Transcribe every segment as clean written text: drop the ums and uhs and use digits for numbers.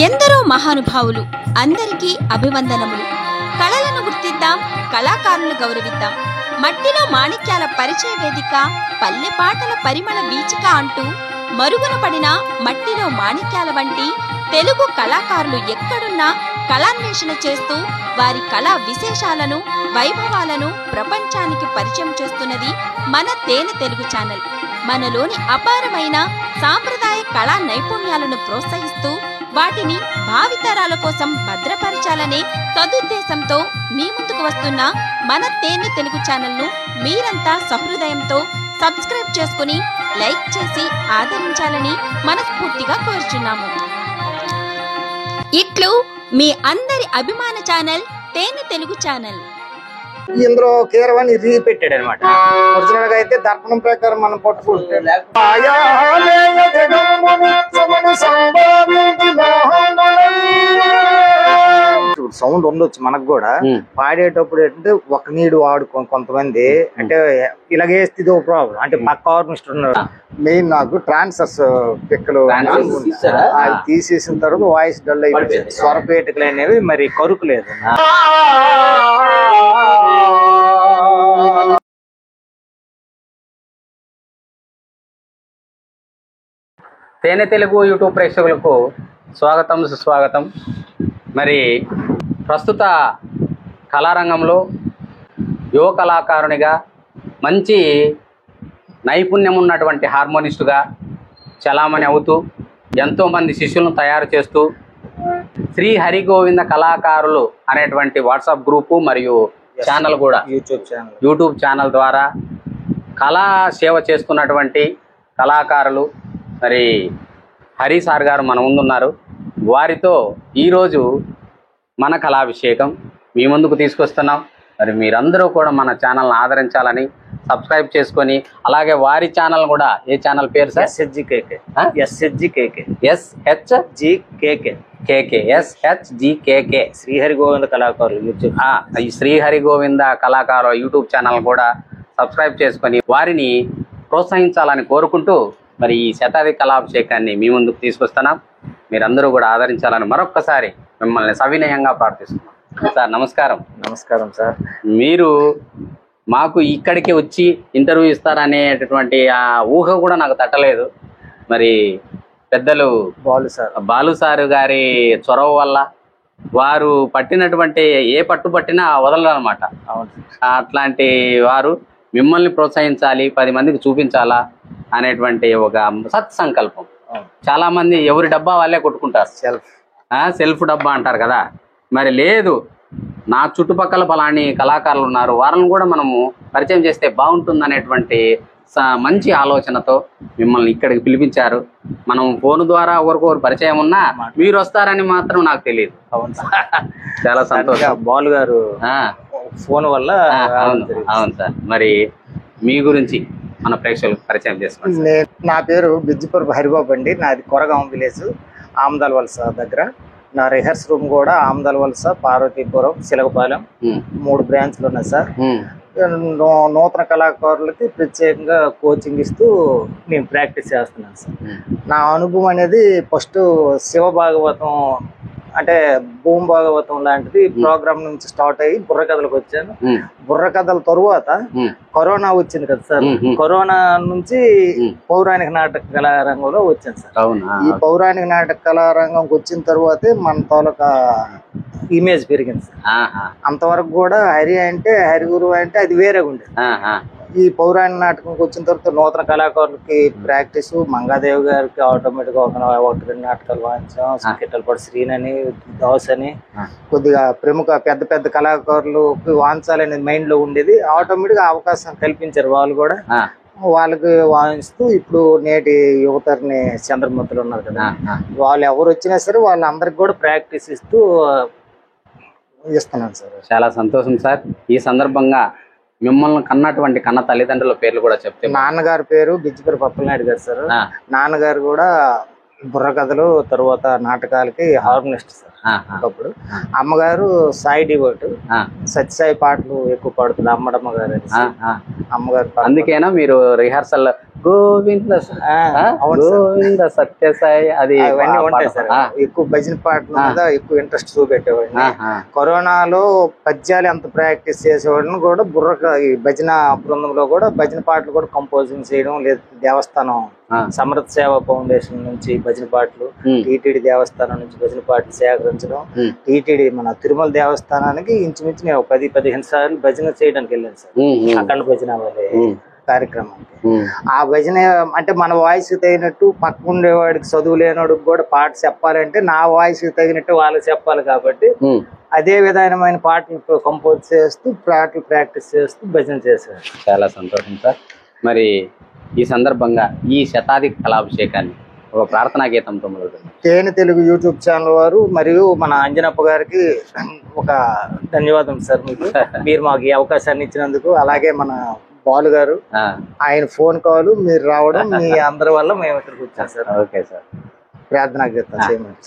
ఎందరో మహానుభావులు, అందరికీ అభివందనములు. కళలను గుర్తిద్దాం, కళాకారులను గౌరవిద్దాం. మట్టిలో మాణిక్యాల పరిచయ వేదిక, పల్లె పాటల పరిమళ వీచిక అంటూ మరుగున పడిన మట్టిలో మాణిక్యాల వంటి తెలుగు కళాకారులు ఎక్కడున్నా కళాన్వేషణ చేస్తూ వారి కళా విశేషాలను, వైభవాలను ప్రపంచానికి పరిచయం చేస్తున్నది మన తేనె తెలుగు ఛానల్. మనలోని అపారమైన సాంప్రదాయ కళా నైపుణ్యాలను ప్రోత్సహిస్తూ వాటిని భావితరాల కోసం భద్రపరచాలనే సదుద్దేశంతో మీ ముందుకు వస్తున్న మన తేనె తెలుగు ఛానల్ను మీరంతా సహృదయంతో సబ్స్క్రైబ్ చేసుకుని లైక్ చేసి ఆదరించాలని మనస్ఫూర్తిగా కోరుచున్నాము. ఇట్లు మీ అందరి అభిమాన ఛానల్ తేనె తెలుగు ఛానల్. ఇందులో కీరవాణి రీపెట్టాడు అనమాట. ఒరిజినల్ గా అయితే దర్పణం ప్రకారం మనం పట్టుకుంటే సౌండ్ ఉండొచ్చు మనకు కూడా. పాడేటప్పుడు ఏంటంటే ఒక నీడు వాడుకో కొంతమంది అంటే ఇలాగేస్తే ఇది ఒక ప్రాబ్లం. అంటే పక్క ఆర్మిస్ట్ ఉన్నారు. మెయిన్ నాకు ట్రాన్సర్స్ పిక్కలు అవి తీసేసిన తర్వాత వాయిస్ డల్ అయిపోయింది. స్వరపేటికలు అనేవి మరి కరుకు లేదు. తేనె తెలుగు యూట్యూబ్ ప్రేక్షకులకు స్వాగతం, సుస్వాగతం. మరి ప్రస్తుత కళారంగంలో యువ కళాకారునిగా మంచి నైపుణ్యం ఉన్నటువంటి హార్మోనిస్టుగా చలామణి అవుతూ ఎంతోమంది శిష్యులను తయారు చేస్తూ శ్రీ హరిగోవింద కళాకారులు అనేటువంటి వాట్సాప్ గ్రూపు మరియు ఛానల్ కూడా యూట్యూబ్ ఛానల్ ద్వారా కళా సేవ చేస్తున్నటువంటి కళాకారులు మరి హరి సార్ గారు మన ముందున్నారు. వారితో ఈరోజు మన కళాభిషేకం మీ ముందుకు తీసుకొస్తున్నాం. మరి మీరందరూ కూడా మన ఛానల్ని ఆదరించాలని సబ్స్క్రైబ్ చేసుకొని, అలాగే వారి ఛానల్ కూడా, ఏ ఛానల్ పేరు సార్? SHGKK శ్రీహరిగోవింద కళాకారులు యూట్యూబ్. ఈ శ్రీహరిగోవింద కళాకారుల యూట్యూబ్ ఛానల్ కూడా సబ్స్క్రైబ్ చేసుకొని వారిని ప్రోత్సహించాలని కోరుకుంటూ మరి ఈ శతాబ్ది కళాభిషేకాన్ని మీ ముందుకు తీసుకొస్తున్నాం. మీరందరూ కూడా ఆదరించాలని మరొక్కసారి మిమ్మల్ని సవినయంగా ప్రార్థిస్తున్నాం. సార్ నమస్కారం. నమస్కారం సార్. మీరు మాకు ఇక్కడికి వచ్చి ఇంటర్వ్యూ ఇస్తారనేటటువంటి ఆ ఊహ కూడా నాకు తట్టలేదు. మరి పెద్దలు బాలు సారు గారి చొరవ వల్ల వారు పట్టినటువంటి ఏ పట్టు పట్టినా వదలరు అనమాట. అట్లాంటి వారు మిమ్మల్ని ప్రోత్సహించాలి, 10 మందికి చూపించాలా అనేటువంటి ఒక సత్సంకల్పం. చాలా మంది ఎవరి డబ్బా వాళ్ళే కొట్టుకుంటారు, సెల్ఫ్ డబ్బా అంటారు కదా. మరి లేదు, నా చుట్టుపక్కల పలాని కళాకారులు ఉన్నారు, వారిని కూడా మనము పరిచయం చేస్తే బాగుంటుంది అనేటువంటి మంచి ఆలోచనతో మిమ్మల్ని ఇక్కడికి పిలిపించారు. మనం ఫోన్ ద్వారా ఒకరికొకరు పరిచయం ఉన్నా మీరు వస్తారని మాత్రం నాకు తెలియదు. చాలా సంతోషం. బాలు గారు ఫోన్ వల్ల. అవును సార్. మరి మీ గురించి మన ప్రేక్షకులకు పరిచయం చేసుకోండి. నా పేరు బిజ్జిపురపు హరిబాబు అండి. నాది కొరగాం విలేజ్, ఆమదాల వలస దగ్గర. నా రిహర్స్ రూమ్ కూడా ఆమదాల వలస, పార్వతీపురం, సిలగపాలెం 3 బ్రాంచ్లు ఉన్నాయి సార్. నూతన కళాకారులకి ప్రత్యేకంగా కోచింగ్ ఇస్తూ నేను ప్రాక్టీస్ చేస్తున్నాను సార్. నా అనుభవం అనేది ఫస్ట్ శివ భాగవతం అంటే భూమి భాగవతం లాంటిది ప్రోగ్రామ్ నుంచి స్టార్ట్ అయ్యి బుర్రకథలకు వచ్చాను. బుర్రకథల తరువాత కరోనా వచ్చింది కదా సార్. కరోనా నుంచి పౌరాణిక నాటక కళారంగంలో వచ్చాను సార్. ఈ పౌరాణిక నాటక కళారంగంకి వచ్చిన తర్వాతే మన తాలూకా ఇమేజ్ పెరిగింది సార్. అంతవరకు కూడా హరి అంటే, హరి గురువు అంటే అది వేరేగా ఉండేది. ఈ పౌరాణిక నాటకంకి వచ్చిన తర్వాత నూతన కళాకారులకి ప్రాక్టీస్, మంగాదేవి గారికి ఆటోమేటిక్ గా 1-2 నాటకాలు వాయించాం. కిట్టలపాటి శ్రీనని, దాస్ అని కొద్దిగా ప్రముఖ పెద్ద కళాకారులకి వాయించాలనేది మైండ్ లో ఉండేది. ఆటోమేటిక్ గా అవకాశం కల్పించారు వాళ్ళు కూడా. వాళ్ళకి వాయిస్తూ ఇప్పుడు నేటి యువతరిని చంద్రమూర్తులు ఉన్నారు కదా, వాళ్ళు ఎవరు వచ్చినా సరే వాళ్ళందరికి కూడా ప్రాక్టీస్ ఇస్తూ ఇస్తున్నాను సార్. చాలా సంతోషం సార్. ఈ సందర్భంగా మిమ్మల్ని కన్నటువంటి కన్న తల్లిదండ్రుల పేర్లు కూడా చెప్తే. నాన్నగారి పేరు బిజ్జిపురపు అప్పలనాయుడు గారు సార్. నాన్నగారు కూడా బుర్రకథలు తర్వాత నాటకాలకి హార్మోనిస్ట్ సార్. ఒకప్పుడు అమ్మగారు సాయి డివోట్, సత్యసాయి పాటలు ఎక్కువ పాడుతుంది అమ్మడమ్మ గారు. అమ్మగారు అందుకేనా మీరు రిహార్సల్ గోవింద గోవింద సత్యసాయి అది అవన్నీ ఉంటాయి సార్. ఎక్కువ భజన పాటల మీద ఎక్కువ ఇంట్రెస్ట్ చూపెట్టేవాడిని. కరోనాలో పద్యాలు ఎంత ప్రాక్టీస్ చేసేవాడిని కూడా ఈ భజన బృందంలో కూడా భజన పాటలు కూడా కంపోజింగ్ చేయడం, లేదా దేవస్థానం సమర్థ సేవా ఫౌండేషన్ నుంచి భజన పాటలు, టీటీడీ దేవస్థానం నుంచి భజన పాటలు సేకరించడం, టీటీడీ మన తిరుమల దేవస్థానానికి ఇంచుమించు నేను 10-15 సార్లు భజన చేయడానికి వెళ్ళాను సార్. అఖండ భజన వాళ్ళే కార్యక్రమానికి. ఆ భజన అంటే మన వాయిస్ తగినట్టు పక్క ఉండేవాడికి చదువు లేనివాడికి కూడా పాట చెప్పాలంటే నా వాయిస్ తగినట్టు వాళ్ళకి చెప్పాలి కాబట్టి అదే విధమైన పాటలు కంపోజ్ చేస్తూ పాటలు ప్రాక్టీస్ చేస్తూ భజన చేశారు. చాలా సంతోషం సార్. మరి ఈ సందర్భంగా ఈ శతాధిక కళాభిషేకాన్ని ఒక ప్రార్థనా గీతంతో మొదలు. తేనె తెలుగు యూట్యూబ్ ఛానల్ వారు మరియు మన అంజనప్ప గారికి ఒక ధన్యవాదం సార్. మీరు మాకు ఈ అవకాశాన్ని ఇచ్చినందుకు. అలాగే మన బాలు గారు, ఆయన ఫోన్ కాల్ మీరు రావడం మీ అందరి వల్ల మేము ఇక్కడికి వచ్చాం సార్. Okay sir. ప్రార్థనా గీతం చేయమండి.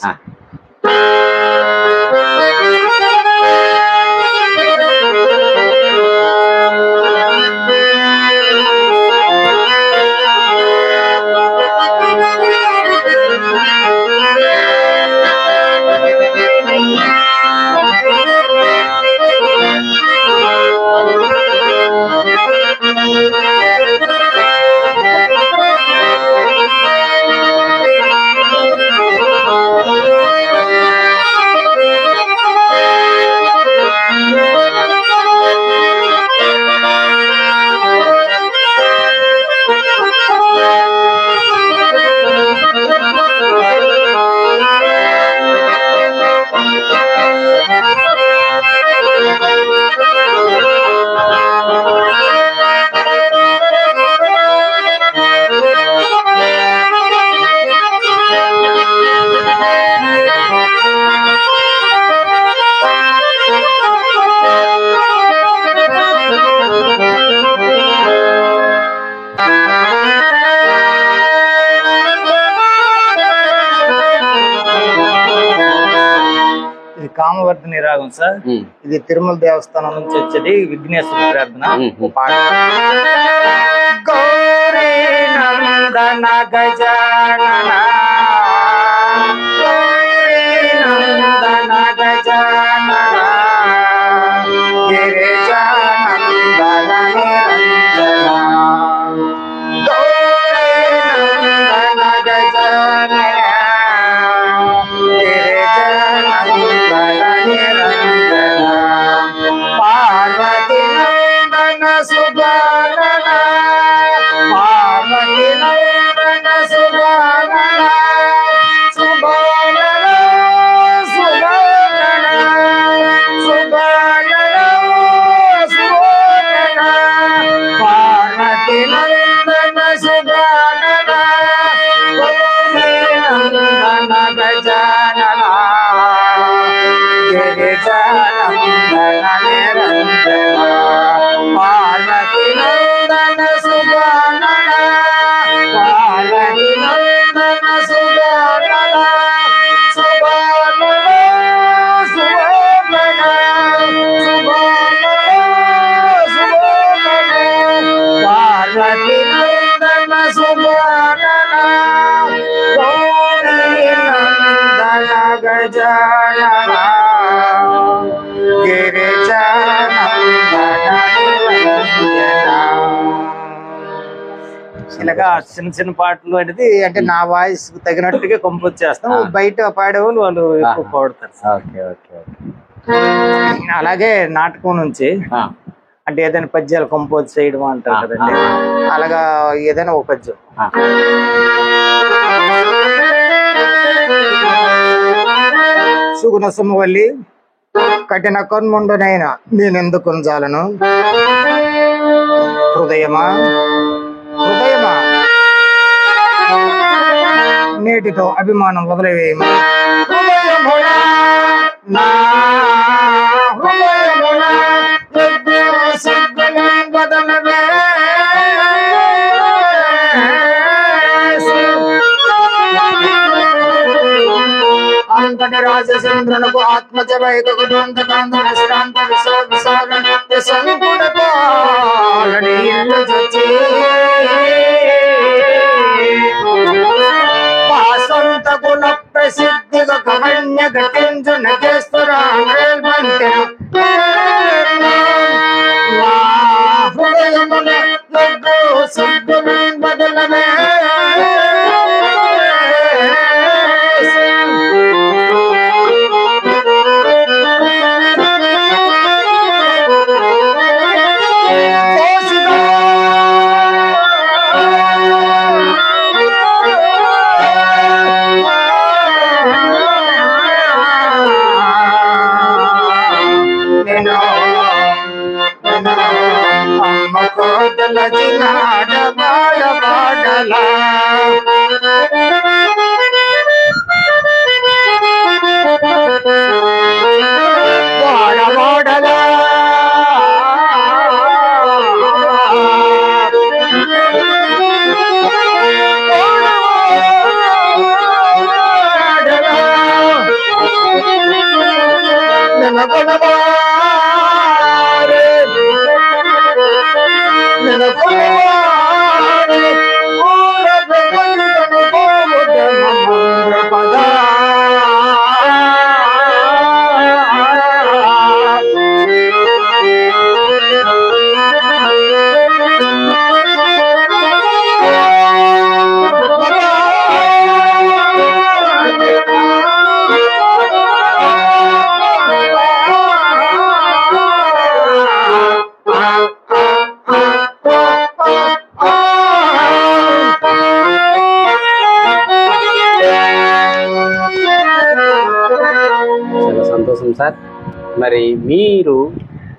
కామవర్ధని రాగం సార్. ఇది తిరుమల దేవస్థానం నుంచి వచ్చేది విఘ్నేశ్వర ప్రార్థన. గౌరీ నందన గజానన గౌరీ నందన గజానన గిరిజానందన నిరంజన గౌరీ నందన గజానన పార్వతి నందన సుబానన పార్వతి నందన సుబానన సుబానన సుబానన సుబానన సుబానన పార్వతి నందన సుబానన నందన గజానన గిరిజానందన నిరంజన పార్వతి నందన సుబానన పార్వతి నందన సుబానన సుబానన సుబానన సుబానన సుబానన పార్వతి నందన సుబానన గౌరీ నందన గజానన ఇలాగా చిన్న చిన్న పాటలు అనేది అంటే నా వాయిస్ తగినట్టుగా కంపోజ్ చేస్తాం. బయట పాడేవాళ్ళు వాళ్ళు ఎక్కువ పాడతారు. అలాగే నాటకం నుంచి అంటే ఏదైనా పద్యాలు కంపోజ్ చేయడం అంటారు కదండి, అలాగా ఏదైనా ఒక పద్యం. సుగుణ సుమవల్లి కఠిన కన్ముండనైనా నేనెందుకు జాలను హృదయమా హృదయమా నేటితో అభిమానం వదిలివేయమా నా హృదయమున బదలవే వెంకట రాజచంద్రునకు ఆత్మజ వైక కుటుంబ కాంతన శ్రాంత విశాల సంకుట పాలని ఇల్లు చచ్చి సొంత కుల ప్రసిద్ధిగా కమన్య ఘటించు నగేశ్వరాంతరం హృదయమున సద్గురు బదలమే సార్, మరి మీరు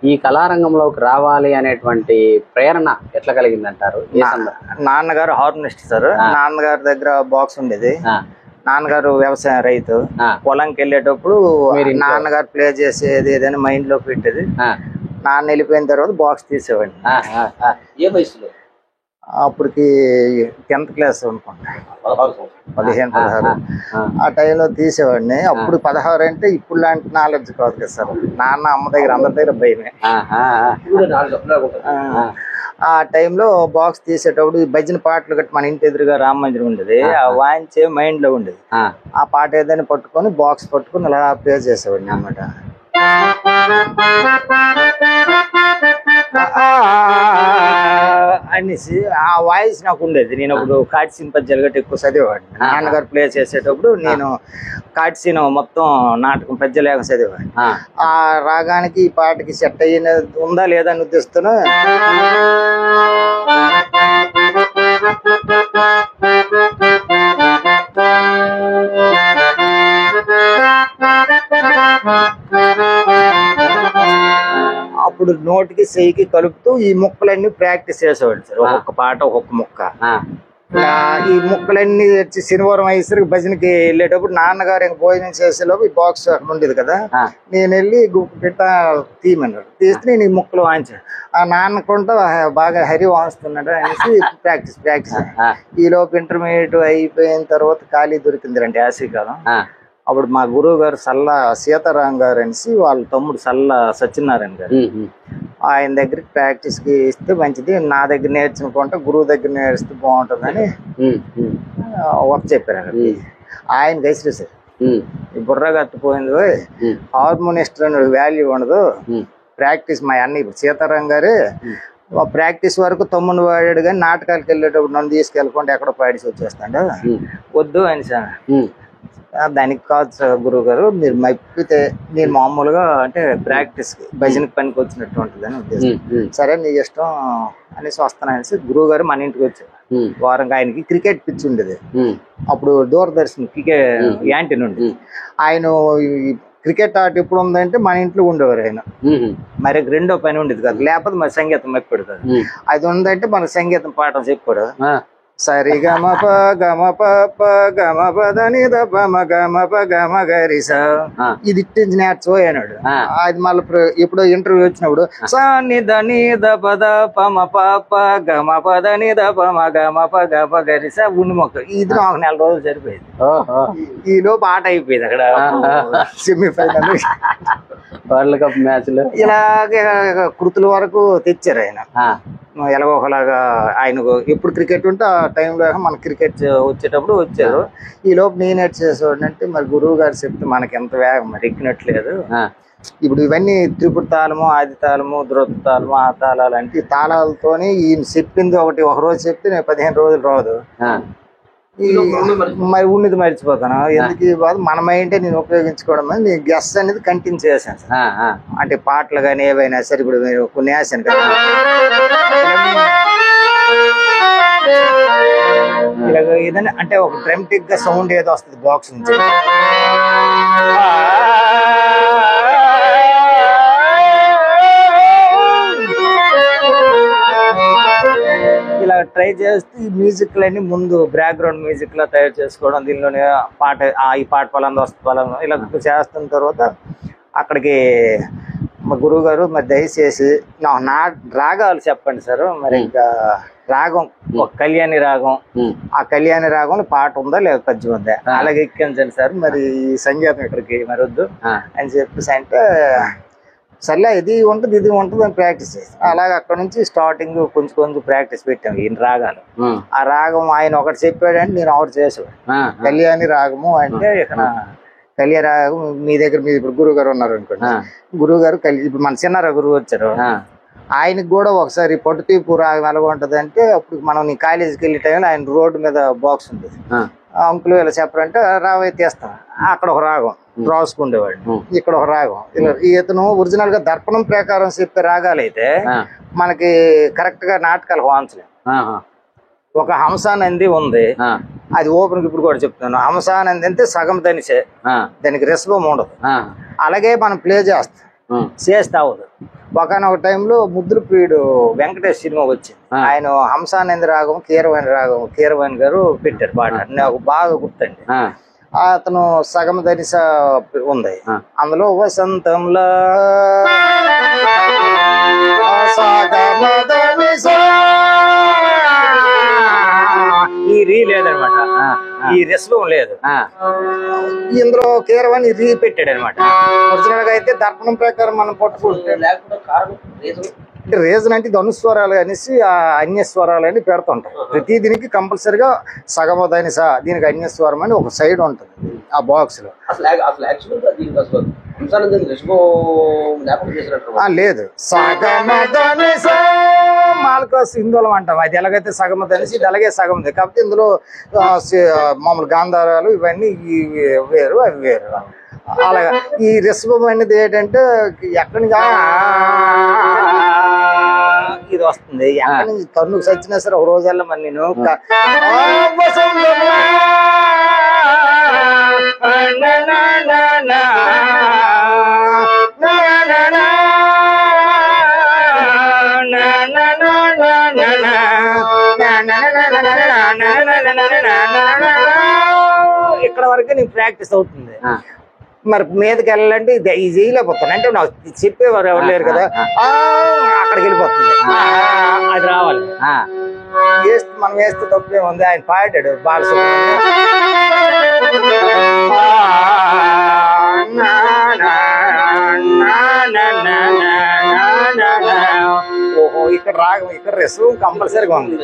ఈ కళారంగంలోకి రావాలి అనేటువంటి ప్రేరణ ఎట్లా కలిగిందంటారు? నాన్నగారు హార్మోనిస్ట్ సార్. నాన్నగారి దగ్గర బాక్స్ ఉండేది. నాన్నగారు వ్యవసాయ రైతు. పొలంకి వెళ్ళేటప్పుడు నాన్నగారు ప్లే చేసేది ఏదైనా మైండ్ లో పెట్టేది. నాన్న వెళ్ళిపోయిన తర్వాత బాక్స్ తీసేవాడిని. ఏ వయసులో? అప్పటికి 10th క్లాస్ అనుకోండి, 15-16 ఆ టైంలో తీసేవాడిని. అప్పుడు 16 అంటే ఇప్పుడు లాంటి నాలెడ్జ్ కాదు కదా సార్. నాన్న అమ్మ దగ్గర అందరి దగ్గర భయమే. ఆ టైంలో బాక్స్ తీసేటప్పుడు భజన పాటలు గట్టి మన ఇంటి ఎదురుగా రామ మందిరం ఉండేది. ఆ వాయించే మైండ్ లో ఉండేది. ఆ పాట ఏదైనా పట్టుకొని బాక్స్ పట్టుకొని అలా ప్లే చేసేవాడిని అనమాట. అనేసి ఆ వాయిస్ నాకు ఉండేది. నేను అప్పుడు కాటిసీన్ పద్యాలు గట్టి ఎక్కువ చదివేవాడిని. నాన్నగారు ప్లే చేసేటప్పుడు నేను కాటిసీన్ మొత్తం నాటకం పద్యలేక చదివేవాడిని. ఆ రాగానికి ఈ పాటకి సెట్ అయిన ఉందా లేదా అని ఉద్దేశంతో అప్పుడు నోటికి చెయ్యికి కలుపుతూ ఈ ముక్కలన్నీ ప్రాక్టీస్ చేసేవాడు సార్. ఒక్కొక్క పాట ఒక్కొక్క ముక్క. ఈ ముక్కలన్నీ వచ్చి శనివారం అయ్యేసరికి భజనకి వెళ్ళేటప్పుడు నాన్నగారు ఇంక భోజనం చేసేలోపు ఈ బాక్స్ అక్కడ ఉండేది కదా, నేను వెళ్ళి పిట్ట తీయమన్నాడు. తీస్తే నేను ఈ ముక్కలు వాయించాను. ఆ నాన్నకుంటా బాగా హరి వాయిస్తున్నాడు అనేసి ప్రాక్టీస్ ఈ లోపు ఇంటర్మీడియట్ అయిపోయిన తర్వాత ఖాళీ దొరికింది అంటే యాసీకాలం. అప్పుడు మా గురువు గారు సల్లా సీతారాం గారు అనేసి వాళ్ళ తమ్ముడు సల్లా సత్యనారాయణ గారు, ఆయన దగ్గరికి ప్రాక్టీస్ కి ఇస్తే మంచిది, నా దగ్గర నేర్చుకుంటే గురువు దగ్గర నేర్పిస్తే బాగుంటుందని వర్క్ చెప్పారు. ఆయన గైసి సార్ బుర్ర కత్తిపోయింది, హార్మోనిస్ట్ వాల్యూ ఉండదు, ప్రాక్టీస్ మా అన్న ఇప్పుడు సీతారాం గారు ప్రాక్టీస్ వరకు తమ్ముడు వాడాడు కానీ నాటకాలకు వెళ్ళేటప్పుడు నన్ను తీసుకెళ్ళకుండా ఎక్కడో పాడిసి వచ్చేస్తాడు, వద్దు అని సార్. దానికి కాదు సార్ గురువు గారు, మీరు మప్పితే నేను మామూలుగా అంటే ప్రాక్టీస్ భజనకి పనికి వచ్చినట్టు ఉంటుంది అని ఉద్దేశం. సరే నీ ఇష్టం అనేసి వస్తాననేసి గురువు గారు మన ఇంటికి వచ్చారు. వారంగా ఆయనకి క్రికెట్ పిచ్ ఉండేది. అప్పుడు దూరదర్శన్ క్రికెట్ యాంటీన్ ఉండేది. ఆయన క్రికెట్ ఆట ఎప్పుడు ఉందంటే మన ఇంట్లో ఉండేవారు ఆయన. మరి రెండో పని ఉండేది కదా, లేకపోతే మరి సంగీతం మెప్పెడతాడు. అది ఉందంటే మన సంగీతం పాఠం చెప్పాడు. సరి గమ ప గమ ప ప గమ పదని దప మ గమ ప గమ గరి స ఇది ఇట్టించి నేర్చుకోయన్నాడు. అది మళ్ళీ ఇప్పుడు ఇంటర్వ్యూ వచ్చినప్పుడు సాని దని దప దప మ ప ప గమ పదని దప మ గమ ప గమ గరి స ఉండి మొక్క ఇది నాకు 4 రోజులు సరిపోయింది. ఈలో పాట అయిపోయింది అక్కడ సెమీఫైనల్ వరల్డ్ కప్ మ్యాచ్ లో. ఇలాగే కృతుల వరకు తెచ్చారు ఆయన. ఎలాగో ఒకలాగా ఆయనకు ఎప్పుడు క్రికెట్ ఉంటే ఆ టైంలో మన క్రికెట్ వచ్చేటప్పుడు వచ్చారు. ఈ లోపు నేనేట్ చేసేవాడు అంటే మరి గురువు గారు చెప్తే మనకి ఎంత వేగం మరి ఎక్కినట్లేదు. ఇప్పుడు ఇవన్నీ త్రిపుర తాళము, ఆది తాళము, ధృత తాళము, ఆ తాళాలు అంటే ఈ తాళాలతోని ఈయన చెప్పింది ఒక రోజు చెప్తే నేను 15 రోజులు రాదు. మరి ఉన్నది మర్చిపోతాను. ఎందుకు బాధ మన మైండే నేను ఉపయోగించుకోవడం అని నేను గెస్ అనేది కంటిన్యూ చేశాను సార్. అంటే పాటలు కానీ ఏవైనా సరే ఇప్పుడు మీరు కొన్ని వేసాను కదా ఇలాగ ఏదైనా అంటే ఒక డ్రమటిక్ గా సౌండ్ ఏదో వస్తుంది బాక్స్ నుంచి. ఇలా ట్రై చేస్తే ఈ మ్యూజిక్లన్నీ ముందు బ్యాక్గ్రౌండ్ మ్యూజిక్ లా తయారు చేసుకోవడం, దీనిలోనే పాట ఈ పాట పలాంది వస్తుంది పలాంది ఇలా చేస్తున్న తర్వాత అక్కడికి మా గురువు గారు మరి దయచేసి నా రాగాలు చెప్పండి సార్. మరి ఇంకా రాగం ఒక కళ్యాణి రాగం, ఆ కళ్యాణి రాగంలో పాట ఉందా లేదా పద్యం ఉందా అలాగే ఎక్కించండి సార్, మరి ఈ సంగీతం ఇక్కడికి మరి వద్దు అని చెప్పేసి అంటే సర్లే ఇది ఉంటుంది ఇది ఉంటుంది అని ప్రాక్టీస్ చేస్తాం. అలాగే అక్కడ నుంచి స్టార్టింగ్ కొంచెం కొంచెం ప్రాక్టీస్ పెట్టాము ఈయన రాగాలు. ఆ రాగం ఆయన ఒకటి చెప్పాడంటే నేను ఒకటి చేసేవాడు. కళ్యాణి రాగము అంటే ఇక్కడ కళ్యాణ రాగం మీ దగ్గర మీరు ఇప్పుడు గురువు గారు ఉన్నారు అనుకోండి, గురువు గారు ఇప్పుడు మన చిన్నారా గురువు వచ్చారు, ఆయనకు కూడా ఒకసారి పొట్టుతీపు రాగం ఎలాగ ఉంటది అంటే అప్పుడు మనం నీ కాలేజీకి వెళ్ళే టైంలో ఆయన రోడ్డు మీద బాక్స్ ఉంటుంది, అంకులు ఇలా చెప్పారంటే రావే తీస్తాం, అక్కడ ఒక రాగం రాసుకుండేవాడు, ఇక్కడ ఒక రాగం ఇలా. ఇతను ఒరిజినల్ గా దర్పణం ప్రకారం చెప్పే రాగాలు అయితే మనకి కరెక్ట్ గా నాటకాలు వాంచలేం. ఒక హంసానంది ఉంది, అది ఓపెన్ ఇప్పుడు కూడా చెప్తున్నాను. హంసానంది అంటే సగం తనిసే, దానికి రిసవం ఉండదు. అలాగే మనం ప్లే చేస్తే అవ్వదు. ఒకనొక టైంలో ముద్దుల ప్రియుడు వెంకటేష్ సినిమా వచ్చింది, ఆయన హంసానంది రాగం కీరవాణి గారు పెట్టారు పాట, నాకు బాగా గుర్తండి. అతను సగం ధనిస ఉంది, అందులో వసంతంలో ఈ రీ లేదనమాట, ఈ రిసవం లేదు. ఇందులో కీరవాణి రీ పెట్టాడు అనమాట. ఒరిజినల్ గా అయితే దర్పణం ప్రకారం మనం పట్టుకుంటే అంటే రీజన్ అంటే ఇది అనుస్వరాలు అనేసి ఆ అన్యస్వరాలు అని పెడుతుంటాం. ప్రతి దీనికి కంపల్సరిగా సగమ ధనిస, దీనికి అన్యస్వరం అని ఒక సైడ్ ఉంటుంది ఆ బాక్స్ లో. లేదు సగమ ధనిస మాల్కోస్ హిందువులం అంటాం, అది ఎలాగైతే సగమ ధనిసి ఇది అలాగే సగం. కాబట్టి ఇందులో మామూలు గాంధారాలు ఇవన్నీ వేరు అవి వేరు. అలాగా ఈ రిసవం అనేది ఏంటంటే ఎక్కడి నుంచి ఇది వస్తుంది, ఎక్కడి నుంచి తన్నుకు సచ్చినా సరే ఒక రోజల్లా మరి నేను ఇక్కడ వరకు నేను ప్రాక్టీస్ అవుతుంది. మరి మీదకి వెళ్ళాలంటే ఇది చేయలేకపోతాను, అంటే నాకు చెప్పేవారు ఎవరు లేరు కదా, అక్కడికి వెళ్ళిపోతుంది. అది రావాలి మనం వేస్తే తప్పే ఉంది. ఆయన పాడాడు బాలసుబ్రహ్మణ్యం, ఓహో ఇక్కడ రాగం ఇక్కడ రిసవం కంపల్సరీగా ఉంది,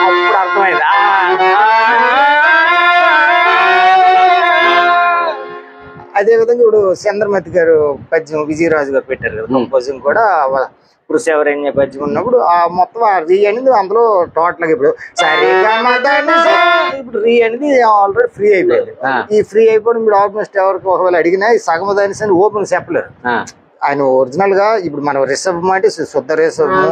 అప్పుడు అర్థమైంది. అదే విధంగా ఇప్పుడు చంద్రమతి గారు పద్యం విజయరాజు గారు పెట్టారు కదా కంపోజింగ్ కూడా, పురుషవరణ్య పద్యం ఉన్నప్పుడు ఆ మొత్తం ఆ రీ అనేది అందులో టోటల్ గా ఇప్పుడు ఇప్పుడు రీ అనేది ఆల్రెడీ ఫ్రీ అయిపోయింది. ఈ ఫ్రీ అయిపోవడం ఇప్పుడు ఆల్మోస్ట్ ఎవరికి ఒకవేళ అడిగినా ఈ సగమ ధనిస అని ఓపెన్ చెప్పలేరు, ఆయన ఒరిజినల్ గా ఇప్పుడు మనం రిషభం అంటే శుద్ధ రిషభము,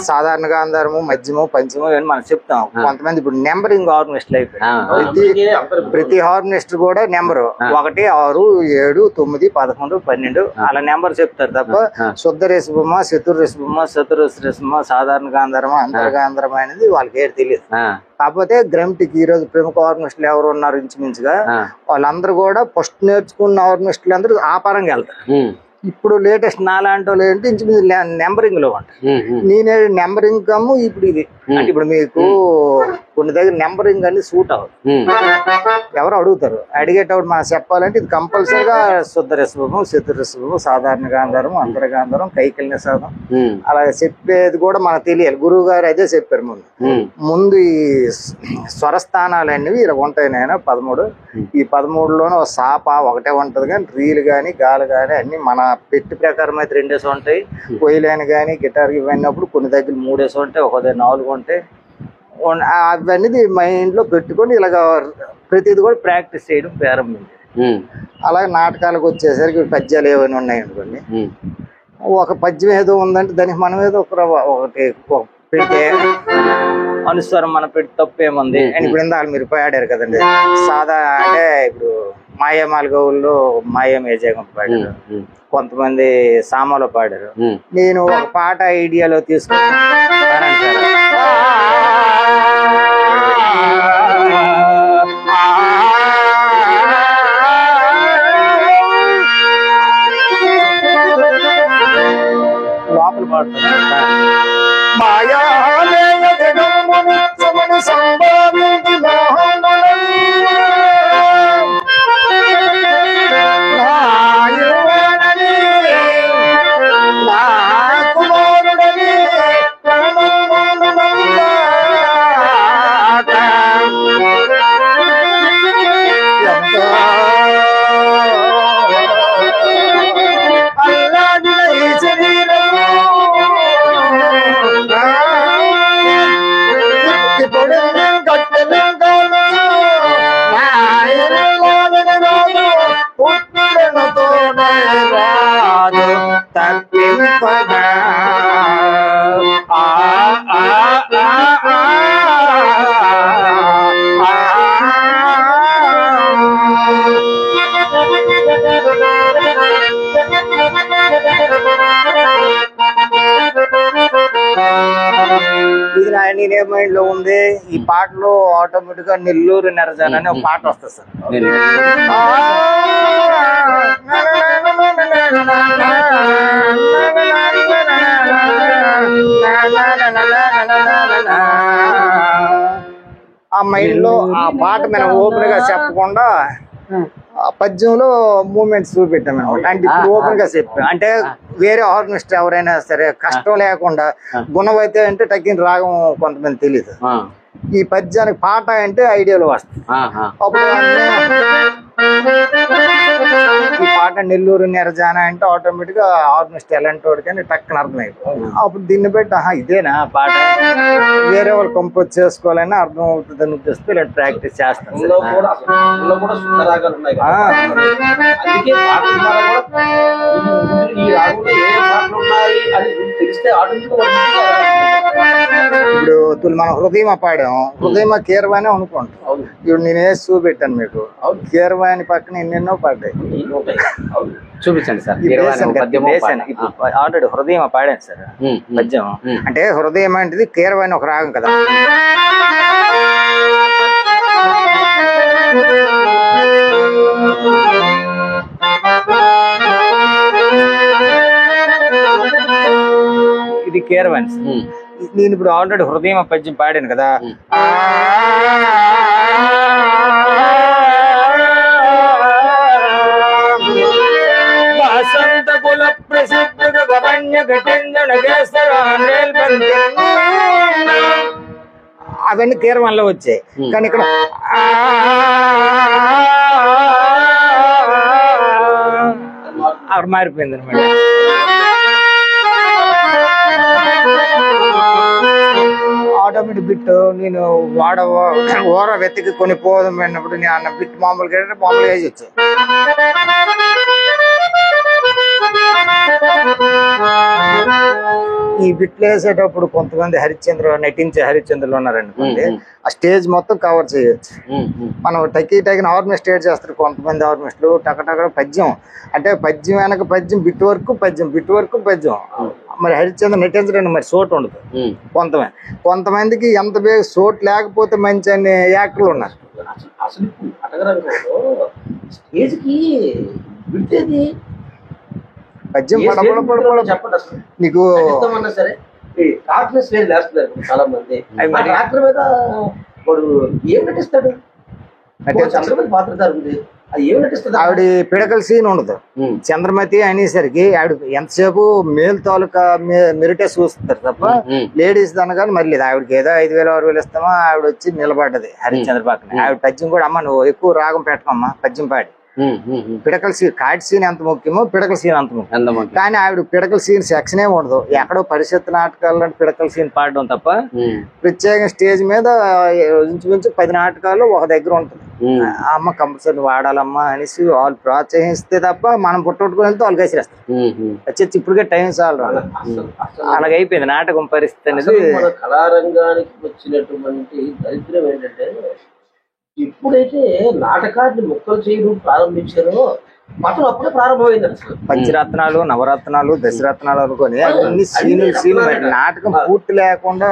సాధారణ గాంధారము, మధ్యము, పంచము ఇవన్నీ మనం చెప్తాం. కొంతమంది ఇప్పుడు నెంబరింగ్ హార్మోనిస్టులు అయిపోయాయి. ప్రతి హార్మోనిస్ట్ కూడా నెంబరు 1, 6, 7, 9, 11, 12 అలా నెంబర్ చెప్తారు తప్ప శుద్ధ రిషభమా, చతుర్రిషభమా, చతురస్రిషభమా, సాధారణ గాంధారమా, అంతర్గాంధారమా అనేది వాళ్ళకి ఏది తెలియదు. కాకపోతే గ్రామ్టిక్ ఈ రోజు ప్రముఖ హార్మోనిస్టులు ఎవరు ఉన్నారు ఇంచుమించుగా వాళ్ళందరూ కూడా ఫస్ట్ నేర్చుకున్న హార్మోనిస్టులు అందరూ ఆ పరంగా వెళ్తారు. ఇప్పుడు లేటెస్ట్ నాలాంటి వాళ్ళు ఏంటి ఇంచుమించు నెంబరింగ్ లో ఉంటారు. నేనే నెంబరింగ్ కమ్ము ఇప్పుడు ఇది అంటే ఇప్పుడు మీకు కొన్ని దగ్గర నెంబరింగ్ అనేది సూట్ అవ్వదు. ఎవరు అడుగుతారు, అడిగేటప్పుడు మనం చెప్పాలంటే ఇది కంపల్సరీగా శుద్ధ రిషభము, చతుర్రిషభము, సాధారణ గాంధారం, అంతర్గాంధారం, కైకల్ నిషాదం అలా చెప్పేది కూడా మనకు తెలియాలి. గురువు గారు అదే చెప్పారు ముందు ఈ స్వరస్థానాలు అనేవి ఇలా ఉంటాయి. నేను 13 ఈ 13లోనూ సాప ఒకటే ఉంటది కానీ రీలు గాని గాలు గాని అన్ని మన పెట్టి ప్రకారం అయితే 2 ఉంటాయి. కొయ్యలేని గాని గిటార్ ఇవన్నప్పుడు కొన్ని దగ్గర 3 ఉంటాయి, ఒక దగ్గర 4 ఉంటాయి. అవన్నీ మైండ్ లో పెట్టుకొని ఇలాగ ప్రతిది కూడా ప్రాక్టీస్ చేయడం ప్రారంభించారు. అలాగే నాటకాలకు వచ్చేసరికి పద్యాలు ఏమైనా ఉన్నాయి అనుకోండి, ఒక పద్యం ఏదో ఉందంటే దానికి మనం ఏదో ఒకటి పెడితే అనుస్వరం మనం పెట్టి తప్పేముంది అని ఇప్పుడు ఇందాక మీరు పాడారు కదండి. సాదా అంటే ఇప్పుడు మాయమాల గౌల్లో మాయమేజేగం పాడారు, కొంతమంది సామాలో పాడారు. నేను ఒక పాట ఐడియాలో తీసుకున్నాను. లోపల పాడుతున్నాను. ఇది నేనే మైండ్ లో ఉంది. ఈ పాటలో ఆటోమేటిక్ గా నెల్లూరు నెరజాన్ అనే ఒక పాట వస్తుంది సార్. ఆ మైండ్ లో ఆ పాట మనం ఓపెన్ గా చెప్పకుండా ఆ పద్యంలో మూమెంట్స్ చూపెట్టాం అనమాట. అంటే ఇప్పుడు ఓపెన్ గా చెప్పాం అంటే వేరే హార్మోనిస్ట్ ఎవరైనా సరే కష్టం లేకుండా గుణం అయితే అంటే తగ్గిన రాగం కొంతమంది తెలియదు. ఈ పద్యానికి పాట అంటే ఐడియాలో వస్తుంది. అప్పుడు ఈ పాట నెల్లూరు నెరజాన అంటే ఆటోమేటిక్ గా హార్మోనిస్ట్ ఎలాంటి వాడికి అని టక్కన అర్థమైపోతుంది. అప్పుడు దీన్ని బట్టి ఇదేనా పాట వేరే వాళ్ళు కంపోజ్ చేసుకోవాలని అర్థం అవుతుందని ఉద్దేశంతో ఇలా ప్రాక్టీస్ చేస్తాను. ఇప్పుడు మనం హృదయం పాడాం, హృదయం కీరవాణి అనుకుంటాం. ఇప్పుడు నేను వేసి చూపెట్టాను మీకు. కీరవాణి పక్కన ఎన్నెన్నో పాడాయి. చూపించండి సార్. ఆల్రెడీ హృదయం పాడాను సార్ పద్యం. అంటే హృదయం అంటే కీరవాణి ఒక రాగం కదా. ఇది కీరవాణి. నేను ఇప్పుడు ఆల్రెడీ హృదయం పద్యం పాడాను కదా. వసంత కుల ప్రసిద్ధ అవన్నీ కీరవాణిలో వచ్చాయి. కానీ ఇక్కడ అక్కడ మారిపోయింది అనమాట. ఆటోమేటిక్ బిట్ నేను ఓర వెతికి కొని పోదాం అన్నప్పుడు నేను అన్న బిట్ మామూలుగా మామూలుగా వేయచ్చు. ఈ బిట్లు వేసేటప్పుడు కొంతమంది నటించే హరిశ్చంద్రులు ఉన్నారనుకోండి, ఆ స్టేజ్ మొత్తం కవర్ చేయొచ్చు. మనం టకిన ఆర్మీ స్టేజ్ చేస్తారు కొంతమంది ఆర్మిస్టులు, టకటక పద్యం అంటే పద్యం వెనక పద్యం, బిట్ వరకు పద్యం. మరి హరిశ్చంద్ర నటించడానికి మరి సోటు ఉండదు. కొంతమందికి ఎంత బేగా సోటు లేకపోతే మంచి అనే యాక్టర్లు ఉన్నారు. అసలు స్టేజ్కి బిట్టేది పద్యం చెప్పండి అసలు. నీకు సరే డాక్టర్ స్టేజ్ వేస్తున్నారు చాలా మంది. డాక్టర్ మీద వాడు ఏం నటిస్తాడు? చంద్రమతి పాత్రధారు ఉంది, అది ఏం నటిస్తుంది? ఆవిడ పిడకల సీన్ ఉండదు. చంద్రమతి అనేసరికి ఆవిడ ఎంతసేపు మేలు తాలూకా మెరిటే చూస్తారు తప్ప లేడీస్ అనగానే మరి లేదు. ఆవిడకి ఏదో 5,000 6,000 ఇస్తామా, ఆవిడ వచ్చి నిలబడ్డది హరిశ్చంద్ర పక్కన. ఆవిడ పద్యం కూడా అమ్మ నువ్వు ఎక్కువ రాగం పెట్టకమ్మా పద్యం పాడి. పిడకల సీన్ కాటి సీన్ ఎంత ముఖ్యమో పిడకల సీన్ అంత ముఖ్యం. కానీ ఆవిడ పిడకల సీన్ సెక్షనే ఉండదు. ఎక్కడో పరిషత్ నాటకాల్లో పిడకల సీన్ పాడడం తప్ప ప్రత్యేకంగా స్టేజ్ మీద ఇంచుమించు 10 నాటకాలు ఒక దగ్గర ఉంటుంది. అమ్మ కంపల్సరీ వాడాలమ్మా అనేసి వాళ్ళు ప్రోత్సహిస్తే తప్ప మనం పుట్టుకొని వెళ్తే వాళ్ళు గసిరేస్తారు. వచ్చేసి ఇప్పటికే టైం చాలు అలాగైపోయింది నాటకం పరిస్థితి అనేది. మన కళారంగానికి వచ్చినటువంటి దరిద్రం ఏంటంటే, ఎప్పుడైతే నాటకాన్ని ముక్కలు చేయడం ప్రారంభించారో మతం అప్పుడే ప్రారంభమైంది. అసలు పంచరత్నాలు, నవరత్నాలు, దశరత్నాలు అనుకొని అన్ని సీన్లు నాటకం పూర్తి లేకుండా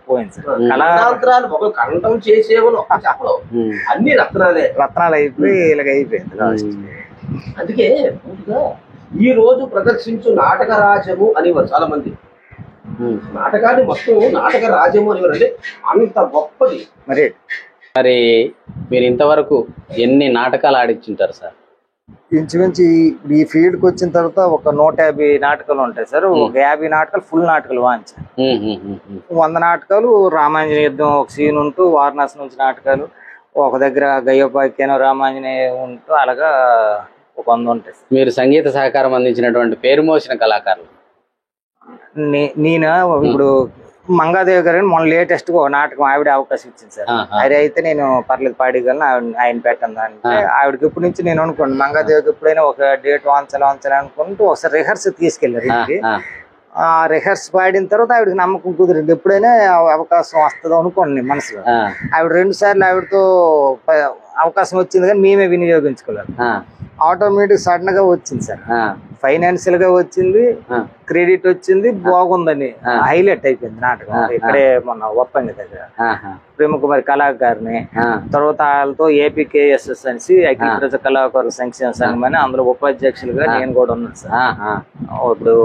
పోయింది. కళాంతరాలు ఒక కంఠం చేసేవాళ్ళు ఒక్క చెప్పడం అన్ని రత్నాలు అయిపోయి ఇలాగ అయిపోయింది. అందుకే పూర్తిగా ఈ రోజు ప్రదర్శించు నాటక రాజము అనేవారు చాలా మంది. నాటకాన్ని మొత్తం నాటక రాజము అనేవారు, అంటే అంత గొప్పది. మరి మీరు ఇంతవరకు ఎన్ని నాటకాలు ఆడించుంటారు సార్? ఇంచుమించు ఈ ఫీల్డ్ కి వచ్చిన తర్వాత ఒక 150 నాటకాలు ఉంటాయి సార్. ఒక 50 నాటకాలు ఫుల్ నాటకాలు వాంచాను. 100 నాటకాలు రామాంజనేయ యుద్ధం ఒక సీన్ ఉంటూ, వారణాసి నుంచి నాటకాలు ఒక దగ్గర గయ్యోపాఖ్యానం రామాంజనేయ ఉంటూ అలాగా ఒక 100 ఉంటాయి. మీరు సంగీత సహకారం అందించినటువంటి పేరు మోసిన కళాకారులు? నేను ఇప్పుడు మంగాదేవి గారు మొన్న లేటెస్ట్ గా ఒక నాటకం ఆవిడ అవకాశం ఇచ్చింది సార్. అది అయితే నేను పర్లేదు పాడగలను, ఆయన పెట్టండి అంటే ఆవిడకి ఇప్పటి నుంచి నేను అనుకోండి మంగాదేవికి ఎప్పుడైనా ఒక డేట్ వాంచాలి అనుకుంటూ ఒకసారి రిహర్స్ తీసుకెళ్ళారు. ఆ రిహర్స్ పాడిన తర్వాత ఆవిడకి నమ్మకం కుదిరింది. ఎప్పుడైనా అవకాశం వస్తుందో అనుకోండి మనసులో. ఆవిడ 2 సార్లు ఆవిడతో అవకాశం వచ్చింది కానీ మేమే వినియోగించుకోలేదు. ఆటోమేటిక్ సడన్ గా వచ్చింది సార్. ఫైనాన్షియల్ గా వచ్చింది, క్రెడిట్ వచ్చింది, బాగుందని హైలైట్ అయిపోయింది నాటకం. ఇక్కడే మొన్న ఒప్పంది దగ్గర ప్రముఖ మరి కళాకారిని. తర్వాత వాళ్ళతో ఏపీకేఎస్ఎస్ అనేసి అఖిల ప్రజా కళాకారుల సంక్షేమ సంఘం అని అందులో ఉపాధ్యక్షులుగా నేను కూడా ఉన్నాను సార్. ఇప్పుడు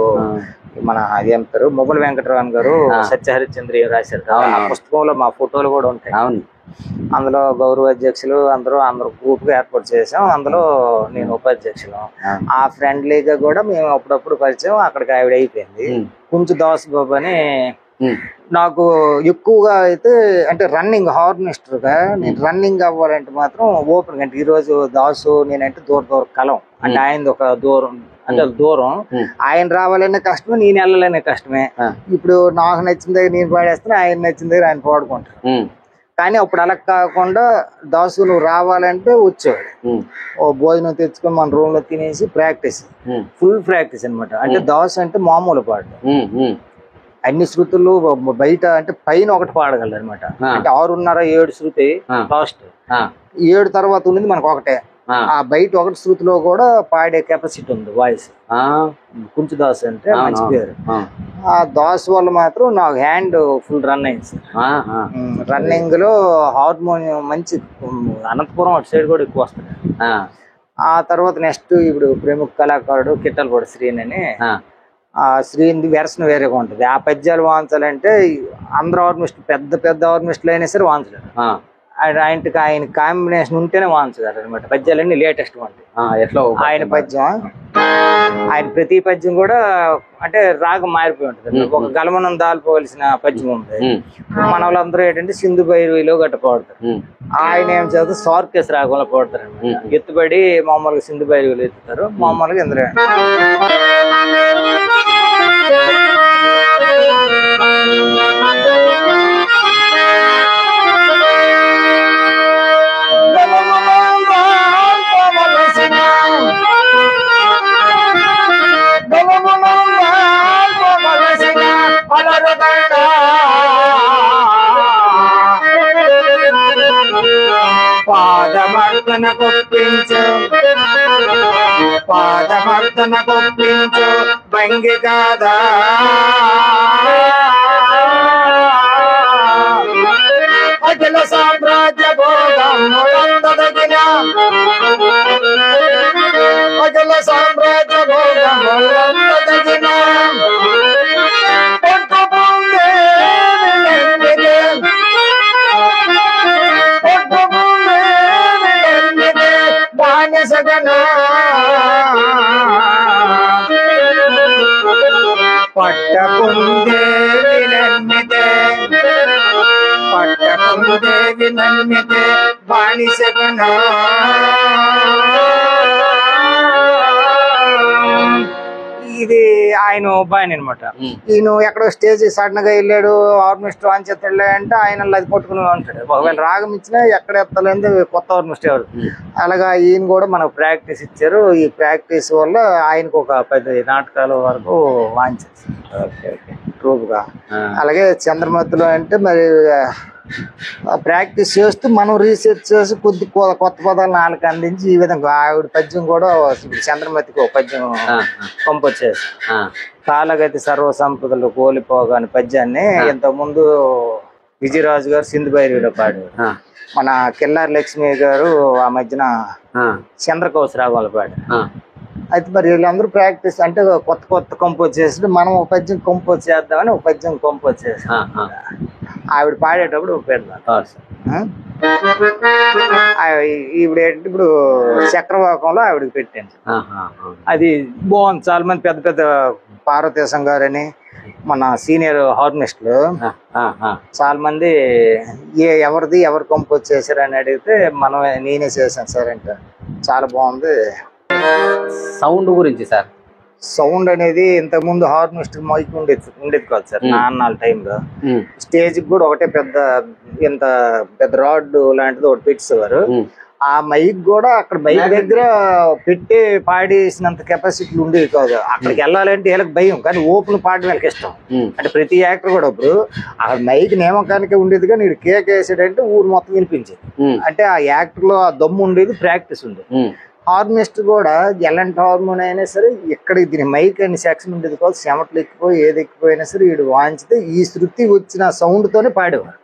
మన అదేం పేరు మొగల వెంకటరామన్ గారు సత్యహరిశ్చంద్ర రాశారు. ఆ పుస్తకంలో మా ఫోటోలు కూడా ఉంటాయి. అందులో గౌరవ అధ్యక్షులు అందరూ గ్రూప్ గా ఏర్పాటు చేసాం. అందులో నేను ఉపాధ్యక్షులు. ఆ ఫ్రెండ్లీగా కూడా మేము అప్పుడప్పుడు పరిచయం. అక్కడికి ఆవిడ అయిపోయింది. కొంచెం దాస్ బాబు అని నాకు ఎక్కువగా అయితే అంటే రన్నింగ్ హార్నిస్టర్ గా నేను రన్నింగ్ అవ్వాలంటే మాత్రం ఓపెన్ అంటే ఈ రోజు దాసు నేనంటే దూర కలం అంటే ఆయనది ఒక దూరం అంటే దూరం. ఆయన రావాలనే కష్టమే, నేను వెళ్ళాలనే కష్టమే. ఇప్పుడు నాకు నచ్చిన దగ్గర నేను పాడేస్తాను, ఆయన నచ్చిన దగ్గర ఆయన పాడుకుంటాను. కానీ అప్పుడు అలా కాకుండా దాసు నువ్వు రావాలంటే వచ్చేవాడు. ఓ భోజనం తెచ్చుకొని మన రూమ్ లో తినేసి ప్రాక్టీస్, ఫుల్ ప్రాక్టీస్ అనమాట. అంటే దాసు అంటే మామూలు పాడు, అన్ని శృతులు బయట అంటే పైన ఒకటి పాడగలరు అనమాట. అంటే 6.5 7 శృతి లాస్ట్, 7 తర్వాత ఉన్నది మనకు ఒకటే. ఆ బయట ఒకటి శృతిలో కూడా పాడే కెపాసిటీ ఉంది వాయిస్. కుంచు దాస్ అంటే మంచి పేరు. ఆ దాస్ వల్ల మాత్రం నాకు హ్యాండ్ ఫుల్ రన్ అయింది సార్. రన్నింగ్ లో హార్మోనియం మంచి అనంతపురం అటు సైడ్ కూడా ఎక్కువ వస్తుంది. ఆ తర్వాత నెక్స్ట్ ఇప్పుడు ప్రముఖ కళాకారుడు కిట్టలపూడి శ్రీని అని, ఆ శ్రీని వెర్షన్ వేరేగా ఉంటుంది. ఆ పద్యాలు వాంచాలంటే అందరు ఆర్మిస్టులు పెద్ద ఆర్మిస్టులు అయినా సరే వాంచలేరు. ఆయన కాంబినేషన్ ఉంటేనే వాంచగలరు అనమాట. పద్యాలన్నీ లేటెస్ట్ ఉంటాయి. ఎట్లా ఆయన పద్యం, ఆయన ప్రతి పద్యం కూడా అంటే రాగం మారిపోయి ఉంటుంది. ఒక గలమనం దాల్పోవలసిన పద్యం ఉంది. మన వాళ్ళందరూ ఏంటంటే సింధు భైరవిలో గట్ట పాడతారు. ఆయన ఏం చేస్తారు సార్కేస్ రాగంలో పాడతారు అనమాట. ఎత్తుబడి మామూలుగా సింధు భైరవిలో ఎత్తుతారు, మామూలుగా ఇంద్ర పాదమర్దన కొప్పించు పాదమర్దన కొప్పించు భంగి కాదా అఖిల సామ్రాజ్య భోగములందదగిన అఖిల సామ్రాజ్య భోగములందదగిన బానిసగనా పట్టకుందేవి నమ్మితే పట్టకుందేవి నమ్మితే బానిసగనా ఇది ఆయన బాయ్ అనమాట. ఈయన ఎక్కడో స్టేజ్ సడన్ గా వెళ్ళాడు ఆర్మిస్ట్ ఆన్ చేస్తాడు అంటే ఆయన అది పట్టుకుని ఉంటాడు. ఒకవేళ రాగం ఇచ్చినా ఎక్కడ ఎత్తలేదు కొత్త ఆర్మిస్ట్ ఎవరు. అలాగా ఈయన కూడా మనకు ప్రాక్టీస్ ఇచ్చారు. ఈ ప్రాక్టీస్ వల్ల ఆయనకు ఒక 10 నాటకాల వరకు వాంచారు ట్రూప్ గా. అలాగే చంద్రమతిలో అంటే మరి ప్రాక్టీస్ చేస్తూ మనం రీసెర్చ్ చేసి కొత్త పదాలు 4 అందించి ఈ విధంగా ఆవిడ పద్యం కూడా ఇప్పుడు చంద్రమతికి ఒక పద్యం కంపోజ్ చేసి కాలగతి సర్వ సంపదలు కోల్పోగా అనే పద్యాన్ని ఇంతకు ముందు విజయరాజు గారు సింధు భైరవిలో పాడారు. మన కిల్లారి లక్ష్మి గారు ఆ మధ్యన చంద్రకౌశ రాగాలు పాడారు. అయితే మరి వీళ్ళందరూ ప్రాక్టీస్ అంటే కొత్త కంపోజ్ చేసి మనం ఒక పద్యం కంపోజ్ చేద్దామని ఒక పద్యం కంపోజ్ చేస్తాం. ఆవిడ పాడేటప్పుడు పెడతాం. ఇప్పుడు ఇప్పుడు చక్రవాకంలో ఆవిడకి పెట్టాను. అది బాగుంది. చాలా మంది పెద్ద పెద్ద పార్వతీశం గారని మన సీనియర్ హార్నిస్టులు చాలా మంది ఎవరు కంపోజ్ చేశారని అడిగితే నేనే చేశాను సార్ అంటే చాలా బాగుంది. సౌండ్ గురించి సార్, సౌండ్ అనేది ఇంతకు ముందు హార్నిస్ట్ మైక్ ఉండేది కాదు సార్. నాన్నల టైంలో స్టేజ్ కూడా ఒకటే ఇంత పెద్ద రాడ్ లాంటిది ఒకటి పెట్టేవారు. ఆ మైక్ కూడా అక్కడ మైక్ దగ్గర పెట్టి పాడేసినంత కెపాసిటీలు ఉండేవి కాదు. అక్కడికి వెళ్ళాలంటే వీళ్ళకి భయం, కానీ ఓపెన్ పాడడం వీళ్ళకి ఇష్టం. అంటే ప్రతి యాక్టర్ కూడా ఇప్పుడు అక్కడ మైక్ నియమకానికే ఉండేది, కానీ వీడు కేక్ వేసాడంటే ఊరు మొత్తం వినిపించేది. అంటే ఆ యాక్టర్ లో ఆ దమ్ము ఉండేది, ప్రాక్టీస్ ఉండేది. హార్నిస్ట్ కూడా ఎలాంటి హార్మోన్ అయినా సరే ఇక్కడ దీని మైక్ అని సెక్షన్ ఉండేది కాదు. చెమటలు ఎక్కిపోయి ఏది ఎక్కిపోయినా సరే వీడు వాంచితే ఈ శృతి వచ్చిన సౌండ్ తోనే పాడేవారు.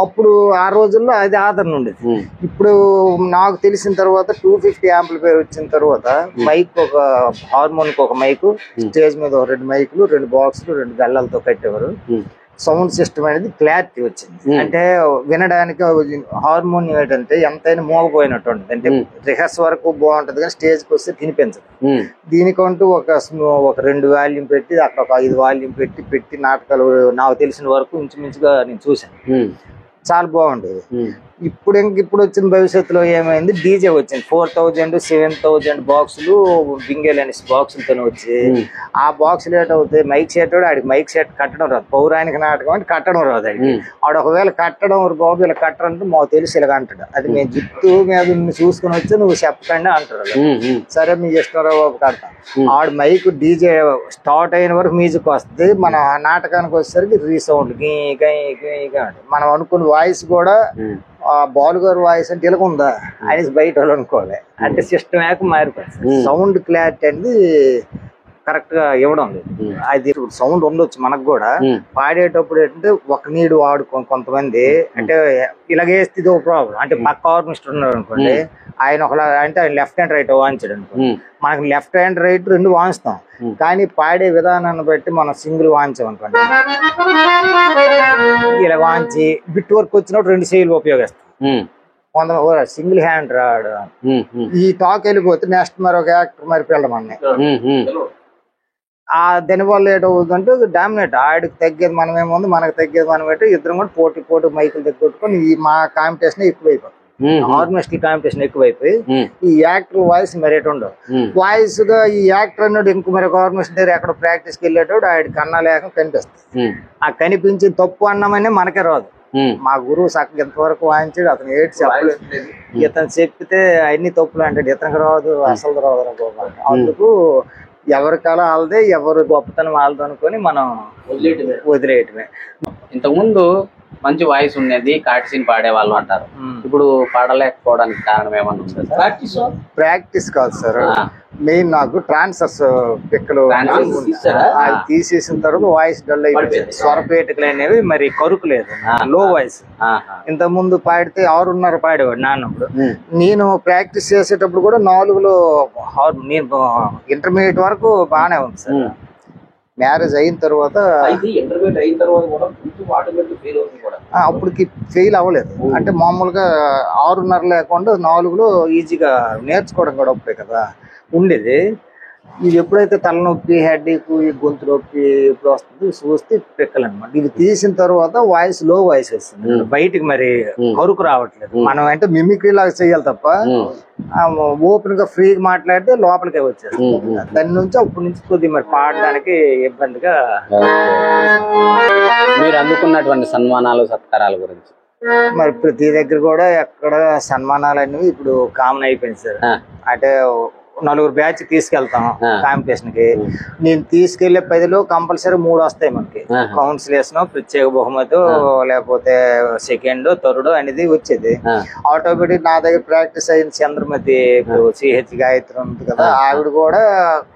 అప్పుడు ఆ రోజుల్లో అది ఆదరణ ఉండేది. ఇప్పుడు నాకు తెలిసిన తర్వాత 250 యాంప్లిఫైర్ వచ్చిన తర్వాత మైక్ ఒక హార్మోన్ కి ఒక మైక్, స్టేజ్ మీద 2 మైకులు, 2 బాక్సులు, 2 గల్లలతో కట్టేవారు. సౌండ్ సిస్టమ్ అనేది క్లారిటీ వచ్చింది. అంటే వినడానికి హార్మోనియం ఏంటంటే ఎంతైనా మోగపోయినట్టు ఉంటుంది. అంటే రిహర్స్ వరకు బాగుంటది కానీ స్టేజ్కి వస్తే తినిపించదు. దీనికంటూ ఒక 2 వాల్యూమ్ పెట్టి అక్కడ ఒక 5 వాల్యూమ్ పెట్టి నాటకాలు నాకు తెలిసిన వరకు ఇంచుమించుగా నేను చూశాను. చాలా బాగుండేది. ఇప్పుడు వచ్చిన భవిష్యత్తులో ఏమైంది, డీజే వచ్చింది. 4000 7000 బాక్సులు బింగేలెన్స్ బాక్సులతో వచ్చి ఆ బాక్సులు ఏటవుతాయి, మైక్ సెట్ ఆడికి మైక్ సెట్ కట్టడం రాదు. పౌరాణిక నాటకం అంటే కట్టడం రాదు. ఆడు ఒకవేళ కట్టడం బాబు ఇలా కట్టడంటే మాకు తెలిసి ఇలాగ అంటాడు. అది మేము జిత్తు మీద చూసుకుని వచ్చి నువ్వు చెప్పకండి అంటాడు. సరే మీ ఇష్టం రా బాబు కడతాం. ఆడు మైక్ డీజే స్టార్ట్ అయిన వరకు మ్యూజిక్ వస్తుంది. మన నాటకానికి వచ్చేసరికి రీసౌండ్ గీ గై గై గై మనం అనుకున్న వాయిస్ కూడా బాలు గారు వాయిస్ అంటే ఇలా ఉందా అని బయట వాళ్ళు అనుకోవాలి. అంటే సిస్టమ్ యాక్ మారిపోయింది. సౌండ్ క్లారిటీ అనేది కరెక్ట్ గా ఇవ్వడం లేదు. అది సౌండ్ ఉండొచ్చు మనకు కూడా. పాడేటప్పుడు ఏంటంటే ఒక నీడు కొంతమంది అంటే ఇలాగేస్తే ఇది ఒక ప్రాబ్లం. అంటే పక్క ఆర్మిస్ట్ ఉన్నారు అనుకోండి, ఆయన ఒకలా అంటే ఆయన లెఫ్ట్ హ్యాండ్ రైట్ వాయించాడు అనుకోండి, మనకి లెఫ్ట్ హ్యాండ్ రైట్ 2 వాయిస్తాం. కానీ పాడే విధానాన్ని బట్టి మనం సింగిల్ వాయించాం అనుకోండి, ఇలా వాయించి బిట్ వర్క్ వచ్చినప్పుడు 2 చేతులు ఉపయోగిస్తాం. కొంత సింగిల్ హ్యాండ్ రాడు. ఈ టాక్ వెళ్ళిపోతే నెక్స్ట్ మరొక యాక్టర్ మరి పిల్లమని దానివల్ల ఏటవుతుందంటే డామినేట్. ఆడికి తగ్గేది మనమేముంది, మనకు తగ్గేది మనం ఏంటో ఇద్దరం కూడా పోటీ మైకులు తగ్గొట్టుకొని మా కాంపిటీషన్ ఎక్కువైపోతుంది. ఆర్మిస్ట్ కాంపిటీషన్ ఎక్కువైపోయి ఈ యాక్టర్ వాయిస్ మరేట ఉండవు. వాయిస్ గా ఈ యాక్టర్ అన్నాడు ఇంకో మరొక ఆర్మిస్ట్ దగ్గర ఎక్కడ ప్రాక్టీస్కి వెళ్ళేటప్పుడు ఆడికి అన్నా లేక కనిపిస్తుంది. ఆ కనిపించి తప్పు అన్నామనే మనకే రాదు. మా గురువు చక్కగా ఎంతవరకు వాయించాడు, అతను ఏటి చెప్పలేదు. ఇతను చెప్పితే అన్ని తప్పులు అంటాడు, ఇతనికి రాదు, అసలు రాదు. అందుకు ఎవరి కళ వాళ్ళదే, ఎవరు గొప్పతనం వాళ్ళది అనుకొని మనం వదిలేయటమే. ఇంతకుముందు మంచి వాయిస్ ఉన్నది కాటిసీని పాడేవాళ్ళు అంటారు. ఇప్పుడు పాడలేకపోవడానికి కారణం ఏమన్నా ఉందా సార్? ప్రాక్టీస్ కాదు సార్, మెయిన్ నాకు ట్రాన్స్ఫర్స్ పిక్కలు అది తీసేసిన తర్వాత వాయిస్ డల్ అయిపోయింది. స్వరపేటికలు అనేవి మరి కరుకు లేదు, లో వాయిస్. ఇంత ముందు పాడితే 6:30 పాడేవాడు నాన్నప్పుడు. నేను ప్రాక్టీస్ చేసేటప్పుడు కూడా 4లో నేను ఇంటర్మీడియట్ వరకు బాగానే ఉంది సార్. మ్యారేజ్ అయిన తర్వాత అప్పటికి ఫెయిల్ అవ్వలేదు. అంటే మామూలుగా 6:30 లేకుండా 4లో ఈజీగా నేర్చుకోవడం కూడా ఒప్పే కదా ఉండేది. ఇది ఎప్పుడైతే తలనొప్పి, హెడేక్, గొంతు నొప్పి ఎప్పుడు వస్తుంది చూస్తే పిక్కలు అనమాట. ఇవి తీసిన తర్వాత వాయిస్ లో వాయిస్ వస్తుంది, బయటికి మరి కరుకు రావట్లేదు. మనం అంటే మిమిక్రీ లాగా చేయాలి తప్ప ఓపెన్ గా ఫ్రీగా మాట్లాడితే లోపలికే వచ్చేస్తుంది. దాని నుంచి అప్పటి నుంచి కొద్దిగా మరి పాడడానికి ఇబ్బందిగా. మీరు అందుకున్నటువంటి సన్మానాలు సత్కారాల గురించి మరి ప్రతి దగ్గర కూడా ఎక్కడ సన్మానాలు అనేవి ఇప్పుడు కామన్ అయిపోయింది సార్. అంటే 4 బ్యాచ్ తీసుకెళ్తాం కాంపిటీషన్ కి. నేను తీసుకెళ్లే 10లో కంపల్సరీ 3 వస్తాయి మనకి. కౌన్సిలేషన్, ప్రత్యేక బహుమతి, లేకపోతే సెకండ్, థర్డ్ అనేది వచ్చేది. ఆటోమేటిక్ నా దగ్గర ప్రాక్టీస్ అయిన చంద్రమతి, సిహెచ్ గాయత్రి ఉంది కదా, ఆవిడ కూడా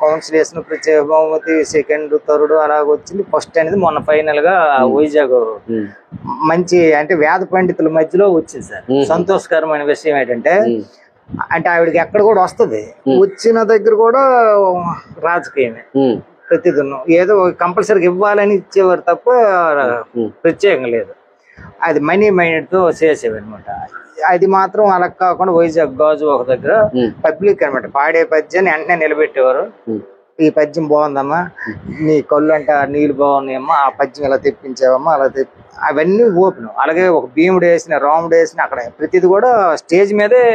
కౌన్సిలేషన్, ప్రత్యేక బహుమతి, సెకండ్, థర్డ్ అలాగ వచ్చింది. ఫస్ట్ అనేది మొన్న ఫైనల్ గా వైజాగ్ మంచి అంటే వేద పండితుల మధ్యలో వచ్చింది సార్. సంతోషకరమైన విషయం ఏంటంటే అంటే ఆవిడకి ఎక్కడ కూడా వస్తుంది, వచ్చిన దగ్గర కూడా రాజకీయమే ప్రతిదినం. ఏదో కంపల్సరీగా ఇవ్వాలని ఇచ్చేవారు తప్ప ప్రత్యేకంగా లేదు. అది మనీ మైండ్ తో చేసేవి అనమాట. అది మాత్రం అలా కాకుండా వైజాగ్ గాజు ఒక దగ్గర పబ్లిక్ అనమాట పాడే పద్యాన్ని వెంటనే నిలబెట్టేవారు. ఈ పద్యం బాగుందమ్మా, నీ కళ్ళు అంటే నీళ్ళు బాగున్నాయమ్మా, ఆ పద్యం ఇలా తెప్పించావమ్మా, అలా అవన్నీ ఓపెన్. అలాగే ఒక భీముడు వేసిన, రాముడు వేసిన అక్కడ ప్రతిది కూడా స్టేజ్ మీదే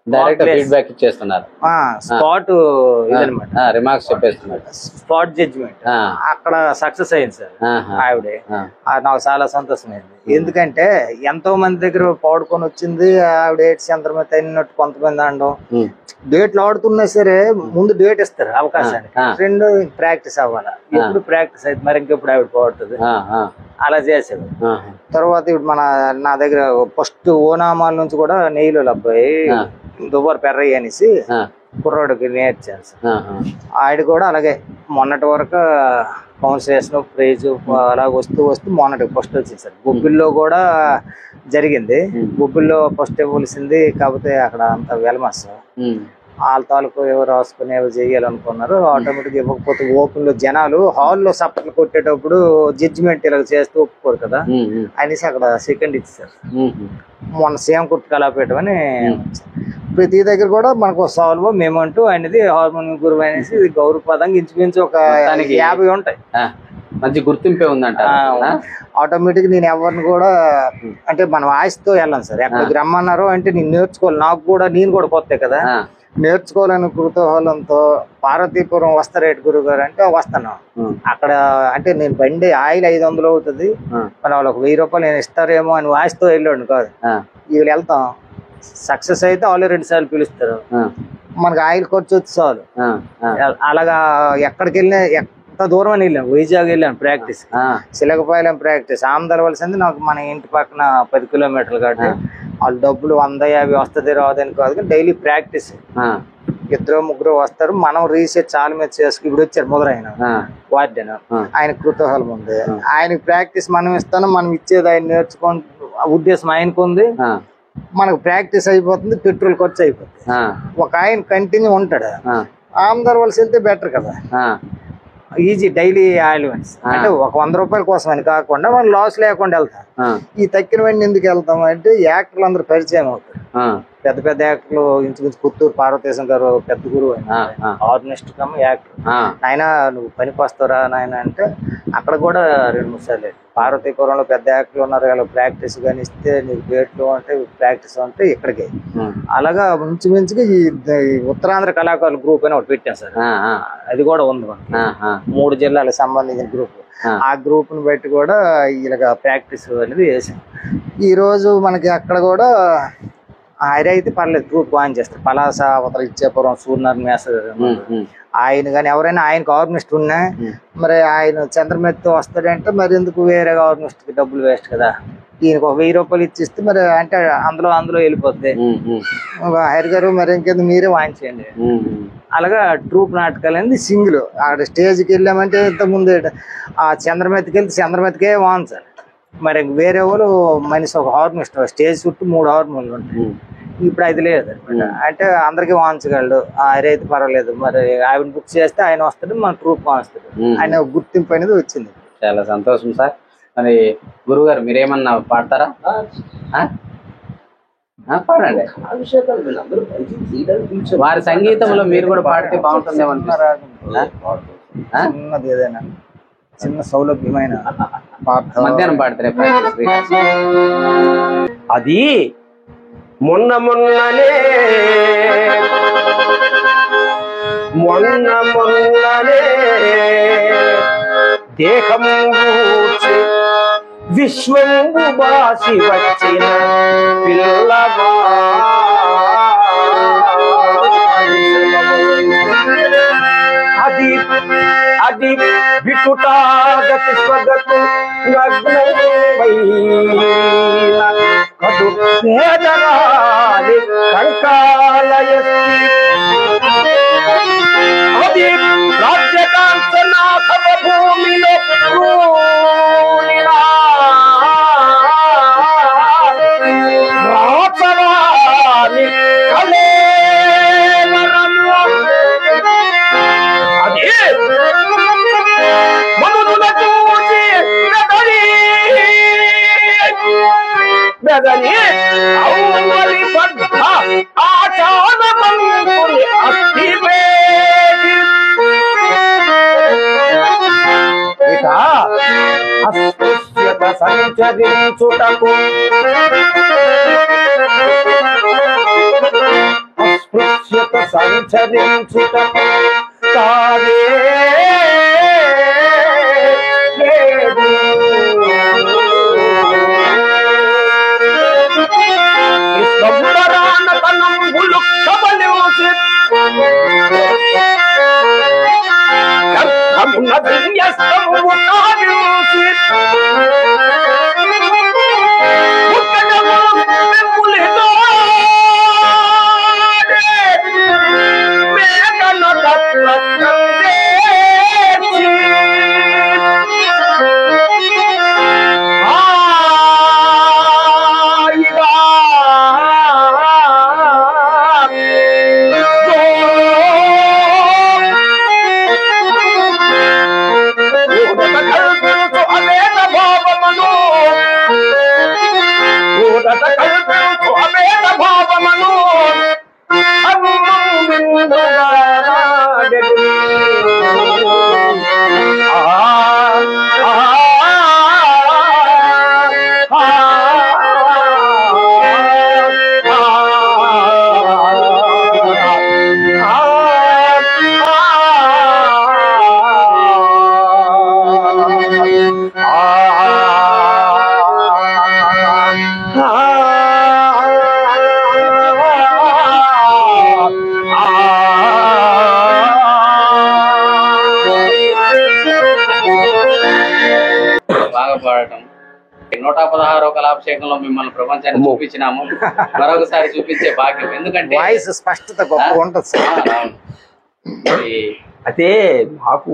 డైరెక్ట్ ఫీడ్బ్యాక్ ఇచ్చేస్తున్నారు. స్పాట్ ఇదనమాట, రిమార్క్స్ చెప్పేస్తున్నారు, స్పాట్ జడ్జిమెంట్. అక్కడ సక్సెస్ అయింది సార్ ఆవిడే. నాకు చాలా సంతోషమైంది. ఎందుకంటే ఎంతో మంది దగ్గర పాడుకొని వచ్చింది ఆవిడ. ఏడ్స్ చంద్రమతి అయినట్టు కొంతమంది అనడం, డేట్లు ఆడుతున్నా సరే ముందు డేట్ ఇస్తారు అవకాశానికి, రెండు ప్రాక్టీస్ అవ్వాలా. ఎప్పుడు ప్రాక్టీస్ అయితే మరి ఇంకెప్పుడు ఆవిడ పాడుతుంది, అలా చేసేది. తర్వాత ఇప్పుడు నా దగ్గర ఫస్ట్ ఓనామాల నుంచి కూడా నెయ్యిలో అబ్బాయి దువ్వర పెర్రయ్య అనేసి కుర్రాడికి నేర్చాను సార్. ఆవిడ కూడా అలాగే మొన్నటి వరకు కౌన్సిలేషన్, ప్రైజ్ అలా వస్తూ మొన్నటి ఫస్ట్ వచ్చింది సార్. గుబ్బిల్లో కూడా జరిగింది. గుబ్బిల్లో ఫస్ట్ ఇవ్వాల్సింది, కాకపోతే అక్కడ అంత వెలమస్ వాళ్ళ తాలూకు ఎవరు రాసుకుని ఎవరు చేయాలనుకున్నారు. ఆటోమేటిక్ ఇవ్వకపోతే ఓపెన్ లో జనాలు హాల్లో సప్పట్లు కొట్టేటప్పుడు జడ్జిమెంట్ ఇలా చేస్తూ ఒప్పుకోరు కదా అనేసి అక్కడ సెకండ్ ఇచ్చారు. మొన్న సేమ్ కుర్తి కళాపీఠం అని ప్రతి దగ్గర కూడా మనకు సాల్వ్ మేమంటూ అనేది హార్మోనియం గురువు అనేసి గౌరవపదంగా ఇంచుమించు ఒక 50 ఉంటాయి. మంచి గుర్తింపే ఉందంట. ఆటోమేటిక్ నేను ఎవరిని కూడా అంటే మనం ఆశతో వెళ్ళాను సార్. ఎక్కడికి రమ్మన్నారు అంటే నేను నేర్చుకోవాలి, నేను కూడా కొత్త కదా, నేర్చుకోవాలని కుతూహలంతో పార్వతీపురం వస్తారేటి గురువు గారు అంటే వస్తాను. అక్కడ అంటే నేను బండి ఆయిల్ 500 అవుతుంది, మన వాళ్ళకి 1000 రూపాయలు నేను ఇస్తారేమో అని ఆశతో వెళ్ళాడు కాదు. వీళ్ళు వెళ్తాం, సక్సెస్ అయితే వాళ్ళు 2 సార్లు పిలుస్తారు, మనకు ఆయిల్ ఖర్చు వచ్చి చాలు. అలాగా ఎక్కడికి వెళ్ళినా ఎంత దూరం అని వెళ్ళాను. వైజాగ్ వెళ్ళాను ప్రాక్టీస్, చిలకపాలెం ప్రాక్టీస్, ఆమదలవలసింది నాకు మన ఇంటి పక్కన 10 కిలోమీటర్లు కాబట్టి వాళ్ళు డబ్బులు 150 వస్తుంది రాదని కాదు, కానీ డైలీ ప్రాక్టీస్. 2-3 వస్తారు, మనం రీసెర్చ్ చాలా మీద చేసుకుని. ఇప్పుడు వచ్చారు ముదరాయన వార్డెన్, ఆయన కుతూహలం ఉంది, ఆయనకి ప్రాక్టీస్ మనం ఇస్తాను, మనం ఇచ్చేది ఆయన నేర్చుకోని ఉద్దేశం ఆయనకు ఉంది. మనకు ప్రాక్టీస్ అయిపోతుంది, పెట్రోల్ ఖర్చు అయిపోతుంది. ఒక ఆయన కంటిన్యూ ఉంటాడు, ఆమదలవలసి వెళ్తే బెటర్ కదా, ఈజీ డైలీ అలవెన్స్. అంటే ఒక 100 రూపాయల కోసం అని కాకుండా మనం లాస్ లేకుండా వెళ్తాం. ఈ తక్కినవన్నీ ఎందుకు వెళ్తాం అంటే యాక్టర్లు అందరూ పరిచయం అవుతారు. పెద్ద పెద్ద యాక్టర్లు ఇంచుమించు పుత్తూరు పార్వతీశం గారు పెద్ద గురువు, ఆర్గనిస్ట్ కమ్ యాక్టర్. నాయన నువ్వు పనికి వస్తారా నాయన అంటే అక్కడ కూడా 2-3 సార్లు పార్వతీపురంలో పెద్ద యాక్టర్లు ఉన్నారు, వాళ్ళు ప్రాక్టీస్ కానీ ఇస్తే నీకు డేట్లు అంటే ప్రాక్టీస్ అంటే ఇక్కడికి. అలాగా ఇంచుమించుగా ఈ ఉత్తరాంధ్ర కళాకారుల గ్రూప్ అని ఒకటి పెట్టాం సార్. అది కూడా ఉంది, 3 జిల్లాలకు సంబంధించిన గ్రూప్. ఆ గ్రూప్ ని బట్టి కూడా ఇలాగ ప్రాక్టీస్ అనేది చేసాం. ఈ రోజు మనకి అక్కడ కూడా హైర్ అయితే పర్లేదు, ట్రూప్ బాగా చేస్తారు. పలాస అవతల ఇచ్చేపురం సూర్యనారాయణ మేస్టర్ ఆయన కానీ ఎవరైనా ఆయనకు ఆర్గనిస్ట్ ఉన్నా మరి ఆయన చంద్రమెత్తో వస్తాడంటే మరి ఎందుకు వేరే ఆర్గనిస్ట్ కి డబ్బులు వేస్ట్ కదా, ఈయనకు ఒక 1000 రూపాయలు ఇచ్చిస్తే మరి అంటే అందులో వెళ్ళిపోద్ది. హైర్ గారు మరి ఇంకేందుకు మీరే వాయించేయండి. అలాగా ట్రూప్ నాటకాలు అనేది సింగిల్. అక్కడ స్టేజ్కి వెళ్ళామంటే ఇంతకుముందు ఆ చంద్రమెత్తికి వెళ్తే చంద్రమెత్తికే వాయించాలి. మరి వేరే వాళ్ళు మనిషి ఒక హార్మోనిస్ట్ స్టేజ్ చుట్టూ 3 హార్మోన్లు ఉంటాయి. ఇప్పుడు అది లేదు అనమాట. అంటే అందరికీ వాయించగలడు, అయితే పర్వాలేదు. మరి ఆయన బుక్ చేస్తే ఆయన వస్తాడు, మన ట్రూప్ వాయిస్తాడు. ఆయన గుర్తింపు అనేది వచ్చింది. చాలా సంతోషం సార్. మరి గురువు గారు మీరేమన్నా పాడతారా? పాడండి. వారి సంగీతంలో మీరు కూడా పాడితే బాగుంటుందేమో. చిన్నది ఏదైనా చిన్న సౌలభ్యమైన మధ్యాహ్నం పాడతారే. అది మొన్ననే దేహం విశ్వంబు బాసి వచ్చిన పిల్లవా అది విటుటాగతి స్వగతు కటు పేదరాలి కంకాలయస్తి అది రాజ్యకాంచనాథ భూమిలో రాచరాని కలే మెదని ఔవలి బద్ధ ఆచారమంతుని అస్థివేది ఇక అస్పృశ్యత సంచరించుటకు తానే బాగా పాడటం. 116వ కళాభిషేకంలో మిమ్మల్ని ప్రపంచాన్ని చూపించినాము, మరొకసారి చూపించే భాగ్యం. ఎందుకంటే వాయిస్ స్పష్టత గొప్పగా ఉంటుంది. అయితే మాకు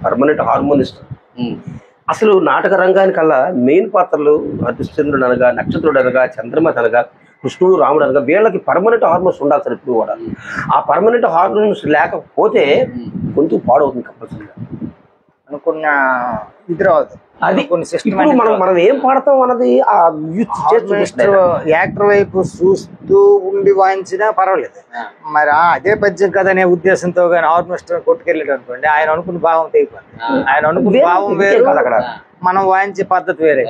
పర్మనెంట్ హార్మోనిస్ట్ అసలు నాటక రంగానికల్లా మెయిన్ పాత్రలు హరిశ్చంద్రుడు అనగా, నక్షత్రుడు అనగా, చంద్రమతి అనగా, కృష్ణుడు, రాముడు అనగా వీళ్ళకి పర్మనెంట్ హార్మోన్స్ ఉండాలి సార్ ఇప్పుడు కూడా. ఆ పర్మనెంట్ హార్మోన్స్ లేకపోతే గొంతు పాడవుతుంది కంపల్సరీగా. అనుకున్న ఇది రాదు. అది ఇప్పుడు మనం ఏం పాడతాం అన్నది ఆ యాక్టర్ వైపు చూస్తూ ఉండి వాయించినా పర్వాలేదు. మరి అదే పద్యం కదనే ఉద్దేశంతో కానీ ఆల్మోస్ట్ కొట్టుకెళ్ళాడు అనుకోండి, ఆయన అనుకున్న భావం తెగిపోయింది. ఆయన అనుకున్న భావం వేరు, అక్కడ మనం వాయించే పద్ధతి వేరే.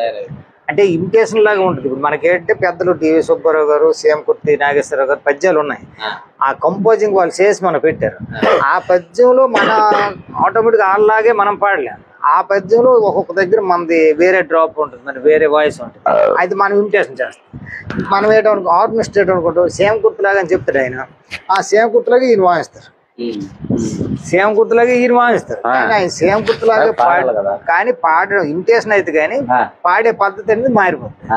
అంటే ఇమిటేషన్ లాగా ఉంటుంది. ఇప్పుడు మనకేంటే పెద్దలు టీవీ సుబ్బారావు గారు, సీఎంకుర్తి నాగేశ్వరరావు గారు పద్యాలు ఉన్నాయి. ఆ కంపోజింగ్ వాళ్ళు చేసి మనం పెట్టారు. ఆ పద్యంలో మన ఆటోమేటిక్ వాళ్ళలాగే మనం పాడలేం. ఆ పద్యంలో ఒక్కొక్క దగ్గర మనది వేరే డ్రాప్ ఉంటుంది, మరి వేరే వాయిస్ ఉంటుంది, అది మనం ఇమిటేషన్ చేస్తాం. మనం ఏంటనుకో ఆర్గనిస్ట్ ఏంటనుకుంటాం సేమ్ గుర్తులాగా అని చెప్తాడు ఆయన, ఆ సేమ్ గుర్తులాగా ఈయన వాయిస్తారు, సేమ్ గుర్తులాగా ఈయన వాయిస్తారు. కానీ ఆయన సేమ్ గుర్తులాగా కానీ పాడడం ఇమిటేషన్ అయితే కానీ పాడే పద్ధతి అనేది మారిపోతుంది,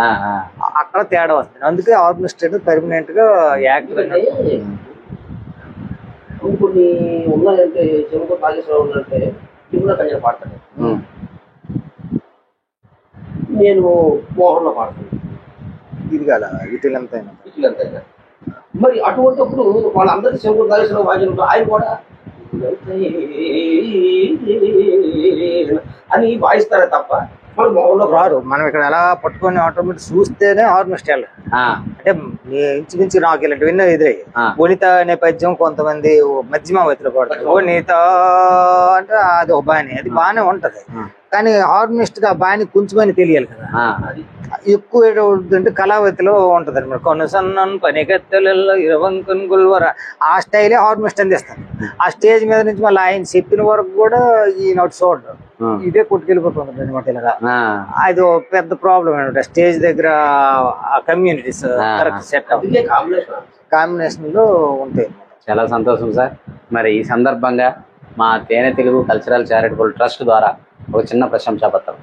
అక్కడ తేడా వస్తుంది. అందుకే ఆర్గనిస్ట్ పర్మనెంట్ గా యాక్టర్ కొన్ని ఉన్నాయంటే చెరుకు నాగేశ్వరరావు ఉందంటే తిరుమల కళ్యాణ్ పాడతాడు, నేను మోహన్లో పాడతాను, ఇది కదా వీటిలంతా. మరి అటువంటిప్పుడు వాళ్ళందరికీ చెరుకు నాగేశ్వరరావు వాయించినప్పుడు ఆయన కూడా అని వాయిస్తారే తప్ప వాళ్ళు మోహన్లో రారు. మనం ఇక్కడ ఎలా పట్టుకొని ఆటోమేటిక్ చూస్తేనే ఆర్గనిస్ట్ వెళ్ళాలి. అంటే ఇంచుమించు నాకు ఇలాంటి విన్న ఎదురయ్యి వనిత అనే పద్యం కొంతమంది మధ్యమావతిలో పడతారు, వనిత అంటే అది ఒక బాణి, అది బాగానే ఉంటది. కానీ ఆర్గనిస్ట్ గా బాణి కొంచెమని తెలియాలి కదా. ఎక్కువ అంటే కళావతిలో ఉంటది అనమాట, కొనసన్నన్ పనిగత్తెలలో ఇరవంకన్ గుల్వర ఆ స్టైలే ఆర్గనిస్ట్ అందిస్తాను. ఆ స్టేజ్ మీద నుంచి మళ్ళీ ఆయన చెప్పిన వరకు కూడా ఈ నోటి చూడరు, ఇదే కొట్టుకెళ్ళిపోతుంది అనమాట. ఇలాగా అది పెద్ద ప్రాబ్లం అనమాట. స్టేజ్ దగ్గర కమ్యూనిటీస్ కరెక్ట్ సెట్ కాంబినేషన్ లో ఉంటాయి. చాలా సంతోషం సార్. మరి ఈ సందర్భంగా మా తేనె తెలుగు కల్చరల్ చారిటబుల్ ట్రస్ట్ ద్వారా ఒక చిన్న ప్రశంసా పత్రం.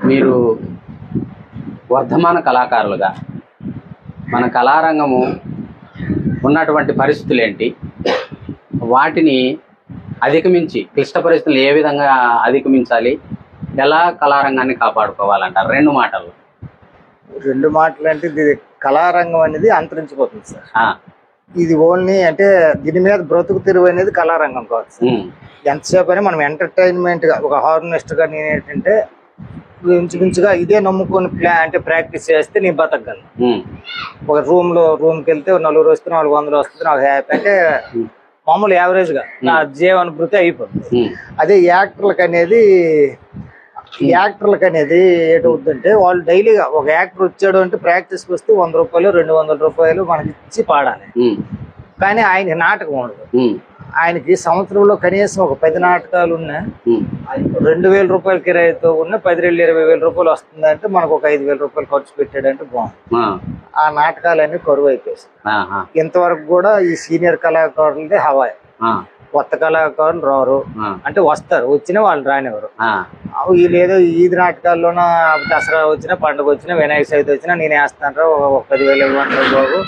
మీరు వర్ధమాన కళాకారులుగా మన కళారంగము ఉన్నటువంటి పరిస్థితులు ఏంటి, వాటిని అధిగమించి క్లిష్ట పరిస్థితులు ఏ విధంగా అధిగమించాలి, ఎలా కళారంగాన్ని కాపాడుకోవాలంటారు? రెండు మాటలు అంటే ఇది కళారంగం అనేది అంతరించిపోతుంది సార్. ఇది ఓన్లీ అంటే దీని మీద బ్రతుకు తెరువు అనేది కళారంగం కాదు సార్. ఎంతసేపు అని మనం ఎంటర్టైన్మెంట్ గా ఒక హార్నెస్ట్ గా నేను ఏంటంటే ఇంచుమించుగా ఇదే నమ్ముకొని అంటే ప్రాక్టీస్ చేస్తే నేను బతకగలను. ఒక రూమ్కి వెళ్తే 4 వస్తే 400 వస్తుంది, నాకు హ్యాపీ అంటే మామూలు యావరేజ్ గా నా జీవనాభృతి అయిపోతుంది. అదే యాక్టర్లకు అనేది ఏటవుతుందంటే వాళ్ళు డైలీగా ఒక యాక్టర్ వచ్చాడు అంటే ప్రాక్టీస్కి వస్తే 100 రూపాయలు 200 రూపాయలు మనకి ఇచ్చి పాడాలి. కానీ ఆయనకి నాటకం ఉండదు. ఆయనకి సంవత్సరంలో కనీసం ఒక 10 నాటకాలు ఉన్నా 2000 రూపాయల కిరాయితో ఉన్న 10,20,000 రూపాయలు వస్తుందంటే మనకు ఒక 5,000 రూపాయలు ఖర్చు పెట్టాడంటే బాగుంది. ఆ నాటకాలన్నీ కరువు అయిపోయాయి. ఇంతవరకు కూడా ఈ సీనియర్ కళాకారులదే హవాయి. కొత్త కళాకారులు రారు, అంటే వస్తారు, వచ్చినా వాళ్ళు రానివ్వరు. వీళ్ళేదో ఈది నాటకాల్లోన దసరా వచ్చినా, పండుగ వచ్చినా, వినాయక చవితి వచ్చినా నేను వేస్తాను, ఒక 10,000 ఇవ్వంటారు బాబు,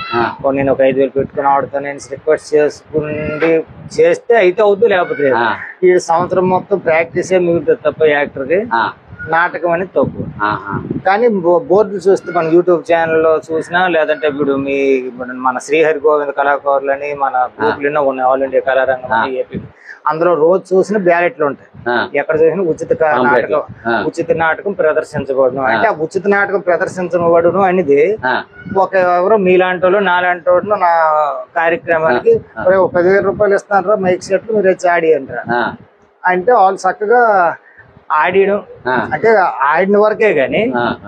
నేను ఒక 5,000 పెట్టుకుని ఆడుతా, నేను రిక్వెస్ట్ చేసుకుండి చేస్తే అయితే అవుద్దు, లేకపోతే ఈ సంవత్సరం మొత్తం ప్రాక్టీసే మిగులుతుంది తప్ప యాక్టర్కి నాటకం అనేది తక్కువ. కానీ బోర్డులు చూస్తే మన యూట్యూబ్ ఛానల్లో చూసినా, లేదంటే ఇప్పుడు మన శ్రీహరి గోవింద కళాకారులు అని మన గ్రూపులు ఎన్నో ఉన్నాయి, ఆల్ ఇండియా కళారంగం అని, ఏపీ, అందులో రోజు చూసిన బ్యాలెట్లు ఉంటాయి. ఎక్కడ చూసినా ఉచిత నాటకం ప్రదర్శించబడును. అంటే ఆ ఉచిత నాటకం ప్రదర్శించబడును అనేది ఒక ఎవరో మీలాంటి వాళ్ళు నాలాంటి వాళ్ళు నా కార్యక్రమానికి 10,000 రూపాయలు ఇస్తాను మైక్ సెట్లు మీరు వచ్చి ఆడి అంటారు. అంటే వాళ్ళు చక్కగా ఆడియడం అంటే ఆడిన వరకే గాని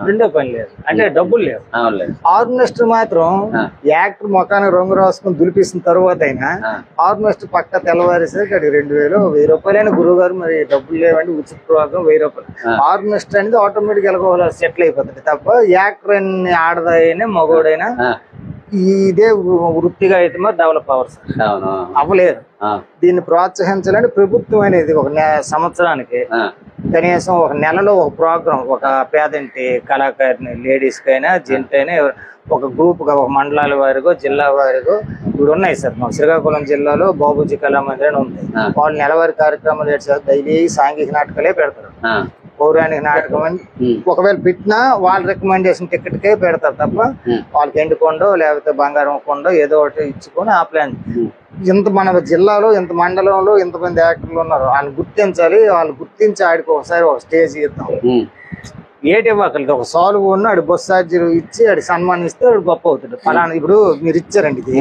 రెండో పని లేదు, అంటే డబ్బులు లేవు. ఆర్గనిస్ట్ మాత్రం యాక్టర్ ముఖానికి రంగు రాసుకుని దులిపిస్తున్న తర్వాత అయినా ఆర్గనిస్ట్ పక్క తెల్లవారేసరికి అది 2,000 1,000 రూపాయలైనా గురువు గారు మరి డబ్బులు లేవండి ఉచిత ప్రోగ్రాం 1,000 రూపాయలు. ఆర్గనిస్ట్ అనేది ఆటోమేటిక్ ఎలా సెటిల్ అయిపోతుంది తప్ప యాక్టర్ అని ఆడదైనా మగోడైనా ఇదే వృత్తిగా అయితే మరి డెవలప్ అవ్వలేదు. దీన్ని ప్రోత్సహించాలని ప్రభుత్వం అనేది ఒక సంవత్సరానికి కనీసం ఒక నెలలో ఒక ప్రోగ్రాం, ఒక పేదంటి కళాకారిని లేడీస్ కైనా జెంట్ అయినా ఒక గ్రూప్ గా ఒక మండలాల వారిగో జిల్లా వారిగో ఇప్పుడు ఉన్నాయి సార్. మాకు శ్రీకాకుళం జిల్లాలో బాబూజీ కళామందిర్ అని ఉంది. వాళ్ళు నెలవారి కార్యక్రమాలు చేస్తారు, డైలీ సాంఘిక నాటకాలే పెడతారు. పౌరాణిక నాటకం అని ఒకవేళ పెట్టినా వాళ్ళ రికమెండేషన్ టికెట్కే పెడతారు తప్ప వాళ్ళకి ఎండుకొండో లేకపోతే బంగారం కొండో ఏదో ఒకటి ఇచ్చుకొని ఆ ప్లాన్. ఇంత మన జిల్లాలో ఇంత మండలంలో ఇంతమంది యాక్టర్లు ఉన్నారు, వాళ్ళని గుర్తించాలి. వాళ్ళు గుర్తించి ఆడికి ఒకసారి ఒక స్టేజ్ ఇద్దాం. ఏటి ఇవ్వకలేదు, ఒక సాల్వ్ ఉన్న ఆడి బస్ ఛార్జీలు ఇచ్చి ఆడి సన్మానిస్తే ఆడు గొప్ప అవుతాడు. ఫలానా ఇప్పుడు మీరు ఇచ్చారండి ఇది,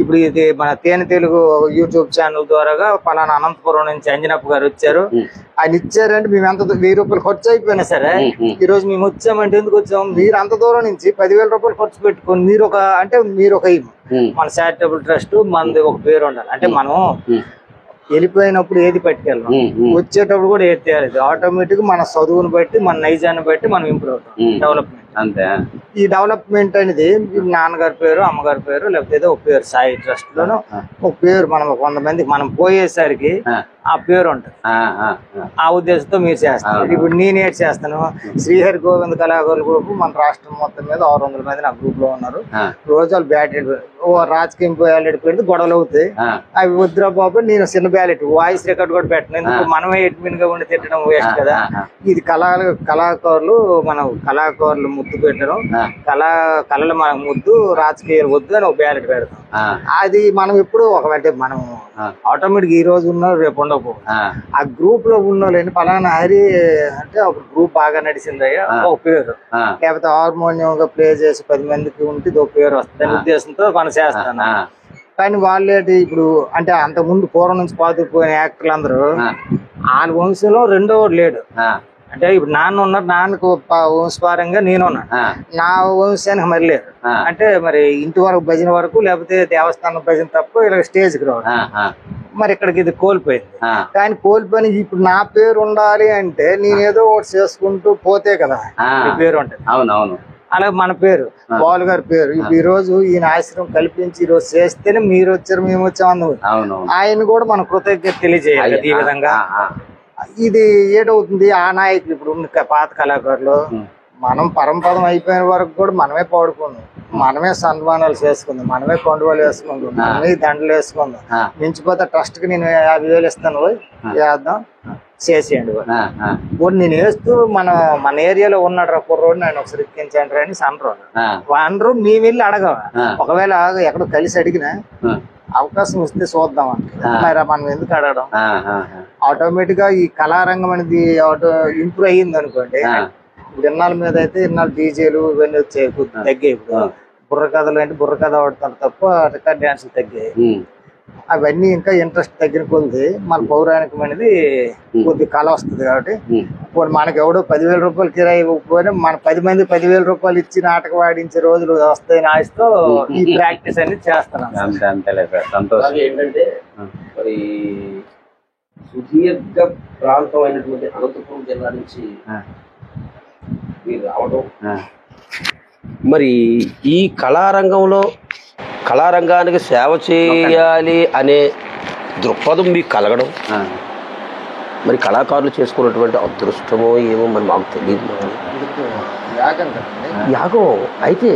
ఇప్పుడు ఇది మన తేనె తెలుగు యూట్యూబ్ ఛానల్ ద్వారాగా ఫలానా అనంతపురం నుంచి అంజనప్ప గారు వచ్చారు, ఆయన ఇచ్చారంటే మేము ఎంత 1,000 రూపాయలు ఖర్చు అయిపోయినా సరే ఈ రోజు మేము వచ్చామంటే ఎందుకు వచ్చాము, మీరు అంత దూరం నుంచి 10,000 రూపాయలు ఖర్చు పెట్టుకొని మీరు ఒక మన చారిటబుల్ ట్రస్ట్ మనది ఒక పేరు ఉండాలి. అంటే మనం వెళ్ళిపోయినప్పుడు ఏది పట్టుకెళ్ళాం, వచ్చేటప్పుడు కూడా ఏది తేలేదు. ఆటోమేటిక్ మన చదువుని బట్టి మన నైజాన్ని బట్టి మనం ఇంప్రూవ్ అవుతాం. డెవలప్మెంట్ అంతే. ఈ డెవలప్మెంట్ అనేది నాన్నగారి పేరు అమ్మగారి పేరు లేకపోతే ఏదో ఒక పేరు సాయి ట్రస్ట్ లోనో ఒక పేరు మనం 100 మందికి మనం పోయేసరికి ఆ పేరు ఉంటుంది. ఆ ఉద్దేశంతో మీరు చేస్తారు. ఇప్పుడు నేనేటి చేస్తాను, శ్రీహరి గోవింద కళాకారుల గ్రూప్ మన రాష్ట్రం మొత్తం మీద 600 మంది నా గ్రూప్ లో ఉన్నారు. రోజు వాళ్ళు బ్యాలెట్ రాజకీయం బ్యాలెట్ పెడితే గొడవలు అవుతాయి. అవి వద్దురా బాబు, నేను చిన్న బ్యాలెట్ వాయిస్ రికార్డ్ కూడా పెట్టను, ఎందుకు మనమే అడ్మిన్ గా ఉండి తిట్టడం వేస్ట్ కదా. ఇది కళాకారులు మనం కళాకారులు ముద్దు పెట్టడం, కళలు మన ముద్దు, రాజకీయాలు వద్దు అని ఒక బ్యాలెట్ పెడతాం. అది మనం ఎప్పుడు అంటే మనం ఆటోమేటిక్ ఈ రోజు ఉన్నారు రేపు ఉండకపోవచ్చు. ఆ గ్రూప్ లో ఉన్న వాళ్ళని పలానా హరి అంటే ఒక గ్రూప్ బాగా నడిచిందయ్యా ఒక పేరు, లేకపోతే హార్మోనియం గా ప్లే చేసి 10 మందికి ఉంటే ఒక పేరు వస్తుంది ఉద్దేశంతో మనం చేస్తాను. కానీ వాళ్ళేటి ఇప్పుడు అంటే అంత ముందు పూర్వం నుంచి పాతుకుపోయిన యాక్టర్లు అందరూ వాళ్ళ వంశంలో రెండో లేడు. అంటే ఇప్పుడు నాన్న ఉన్నారు, నాన్నకు వంశపారంగా నేనున్నాను, నా వంశానికి మరి లేదు. అంటే మరి ఇంటి వరకు భజన వరకు లేకపోతే దేవస్థానం భజన తప్ప ఇలా స్టేజ్కి రావడం. మరి ఇక్కడికి ఇది కోల్పోయింది. కానీ కోల్పోయిన ఇప్పుడు నా పేరు ఉండాలి అంటే నేనేదో ఒకటి చేసుకుంటూ పోతే కదా పేరు ఉంటుంది. అవునవును. అలాగే మన పేరు బాలు గారి పేరు ఇప్పుడు ఈ రోజు ఈయన ఆశ్రమం కల్పించి ఈ రోజు చేస్తేనే మీరు వచ్చారు మేము వచ్చాము. ఆయన కూడా మన కృతజ్ఞత తెలియజేయాలి. ఈ విధంగా ఇది ఏటవుతుంది, ఆ నాయకులు ఇప్పుడు ఉన్న పాత కళాకారులు మనం పరంపదం అయిపోయిన వరకు కూడా మనమే పాడుకుందాం, మనమే సన్మానాలు చేసుకుందాం, మనమే కొండవాళ్ళు వేసుకుందాం, మనమే దండలు వేసుకుందాం. మించిపోతే ట్రస్ట్ కి నేను 50,000 ఇస్తాను, వేద్దాం చేసేయండి. నేను వేస్తూ మన ఏరియాలో ఉన్నాడు రా కుర్రోడు నేను ఒకసారి ఎక్కించండి అని అనరు. మేము వెళ్ళి అడగ ఒకవేళ ఎక్కడో కలిసి అడిగినా అవకాశం ఇస్తే చూద్దాం అంటే మనం ఎందుకు అడగడం. ఆటోమేటిక్ గా ఈ కళారంగం అనేది ఇంప్రూవ్ అయ్యింది అనుకోండి. ఇప్పుడు ఇన్నాళ్ళ మీద అయితే ఇన్నాళ్ళు డీజేలు ఇవన్నీ వచ్చాయి, తగ్గాయి. ఇప్పుడు బుర్రకథలు అంటే బుర్రకథ ఆడుతారు తప్ప రికార్డ్ డాన్సులు తగ్గాయి. అవన్నీ ఇంకా ఇంట్రెస్ట్ తగ్గిన కొద్ది మన పౌరాణికం అనేది కొద్ది కళ వస్తుంది. కాబట్టి ఇప్పుడు మనకి ఎవడో 10,000 రూపాయలు కిరాయి ఇవ్వకపోయినా మన 10 మంది 10,000 రూపాయలు ఇచ్చి నాటకం ఆడించే రోజులు వస్తాయని ఆశతో ఈ ప్రాక్టీస్ అనేది చేస్తున్నాం. ఏంటంటే మరి సుదీర్ఘ ప్రాంతం అయినటువంటి అనంతపురం జిల్లా నుంచి మీరు రావడం, మరి ఈ కళారంగానికి సేవ చేయాలి అనే దృక్పథం మీకు కలగడం, మరి కళాకారులు చేసుకున్నటువంటి అదృష్టమో ఏమో మరి మాకు తెలియదు. యాగం అయితే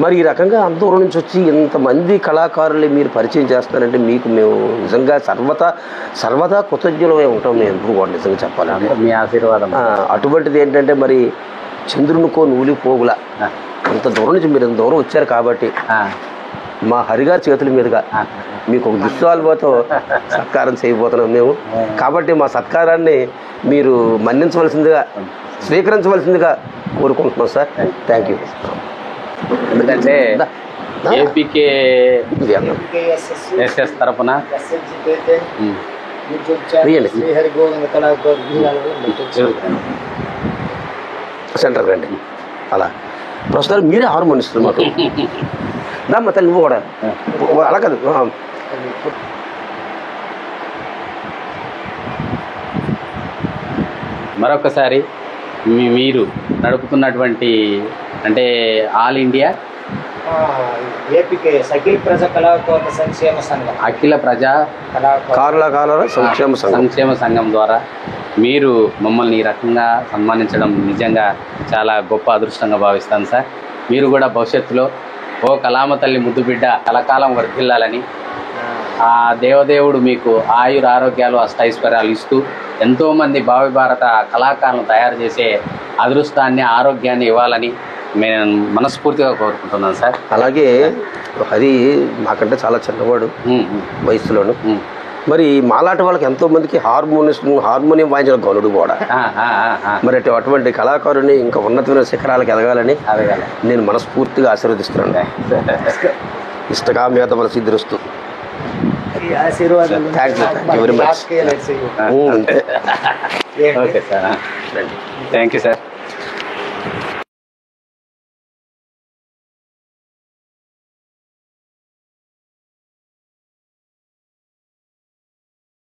మరి ఈ రకంగా అంత దూరం నుంచి వచ్చి ఇంతమంది కళాకారులు మీరు పరిచయం చేస్తారంటే మీకు మేము నిజంగా సర్వదా కృతజ్ఞులమై ఉంటాం. మేము ఎప్పుడు కూడా నిజంగా చెప్పాలంటే మీ ఆశీర్వాదం. అటువంటిది ఏంటంటే మరి చంద్రునికో నూలి పోగుల అంత దూరం నుంచి మీరు ఇంత దూరం వచ్చారు కాబట్టి మా హరిగారి చేతుల మీదుగా మీకు ఒక దుశ్వాల్వతో సత్కారం చేయబోతున్నాం మేము. కాబట్టి మా సత్కారాన్ని మీరు మన్నించవలసిందిగా స్వీకరించవలసిందిగా కోరుకుంటున్నాం సార్. Thank you. ఎందుకంటే ఏపీకేఎస్ఎస్ తరఫున సెంటర్ రండి. అలా ప్రస్తుతం మీరే హార్మోన్ ఇస్తుంది మాకు. దామ్మ తల్లి నువ్వు కూడా అలా కాదు. మరొకసారి మీరు నడుపుతున్నటువంటి అంటే ఆల్ ఇండియా అఖిల ప్రజా కళాకారుల సంక్షేమ సంఘం, అఖిల ప్రజా కళాకారుల సంక్షేమ సంఘం ద్వారా మీరు మమ్మల్ని ఈ రకంగా సన్మానించడం నిజంగా చాలా గొప్ప అదృష్టంగా భావిస్తాను సార్. మీరు కూడా భవిష్యత్తులో ఓ కళామ తల్లి ముద్దు బిడ్డ కలకాలం వర్ధిల్లాలని ఆ దేవదేవుడు మీకు ఆయుర ఆరోగ్యాలు అష్టైశ్వర్యాలు ఇస్తూ ఎంతోమంది భావి భారత కళాకారులను తయారు చేసే అదృష్టాన్ని ఆరోగ్యాన్ని ఇవ్వాలని నేను మనస్ఫూర్తిగా కోరుకుంటున్నాను సార్. అలాగే అది మాకంటే చాలా చిన్నవాడు వయసులోను. మరి మాలాంటి వాళ్ళకి ఎంతో మందికి హార్మోనియం వాయించిన గౌనుడు కూడా. మరి అటువంటి కళాకారుని ఇంకా ఉన్నతమైన శిఖరాలకు ఎదగాలని నేను మనస్ఫూర్తిగా ఆశీర్వదిస్తున్నాను. ఇష్టకామ్యత సిద్ధిస్తూ. Thank you very much. Okay sir, thank you sir.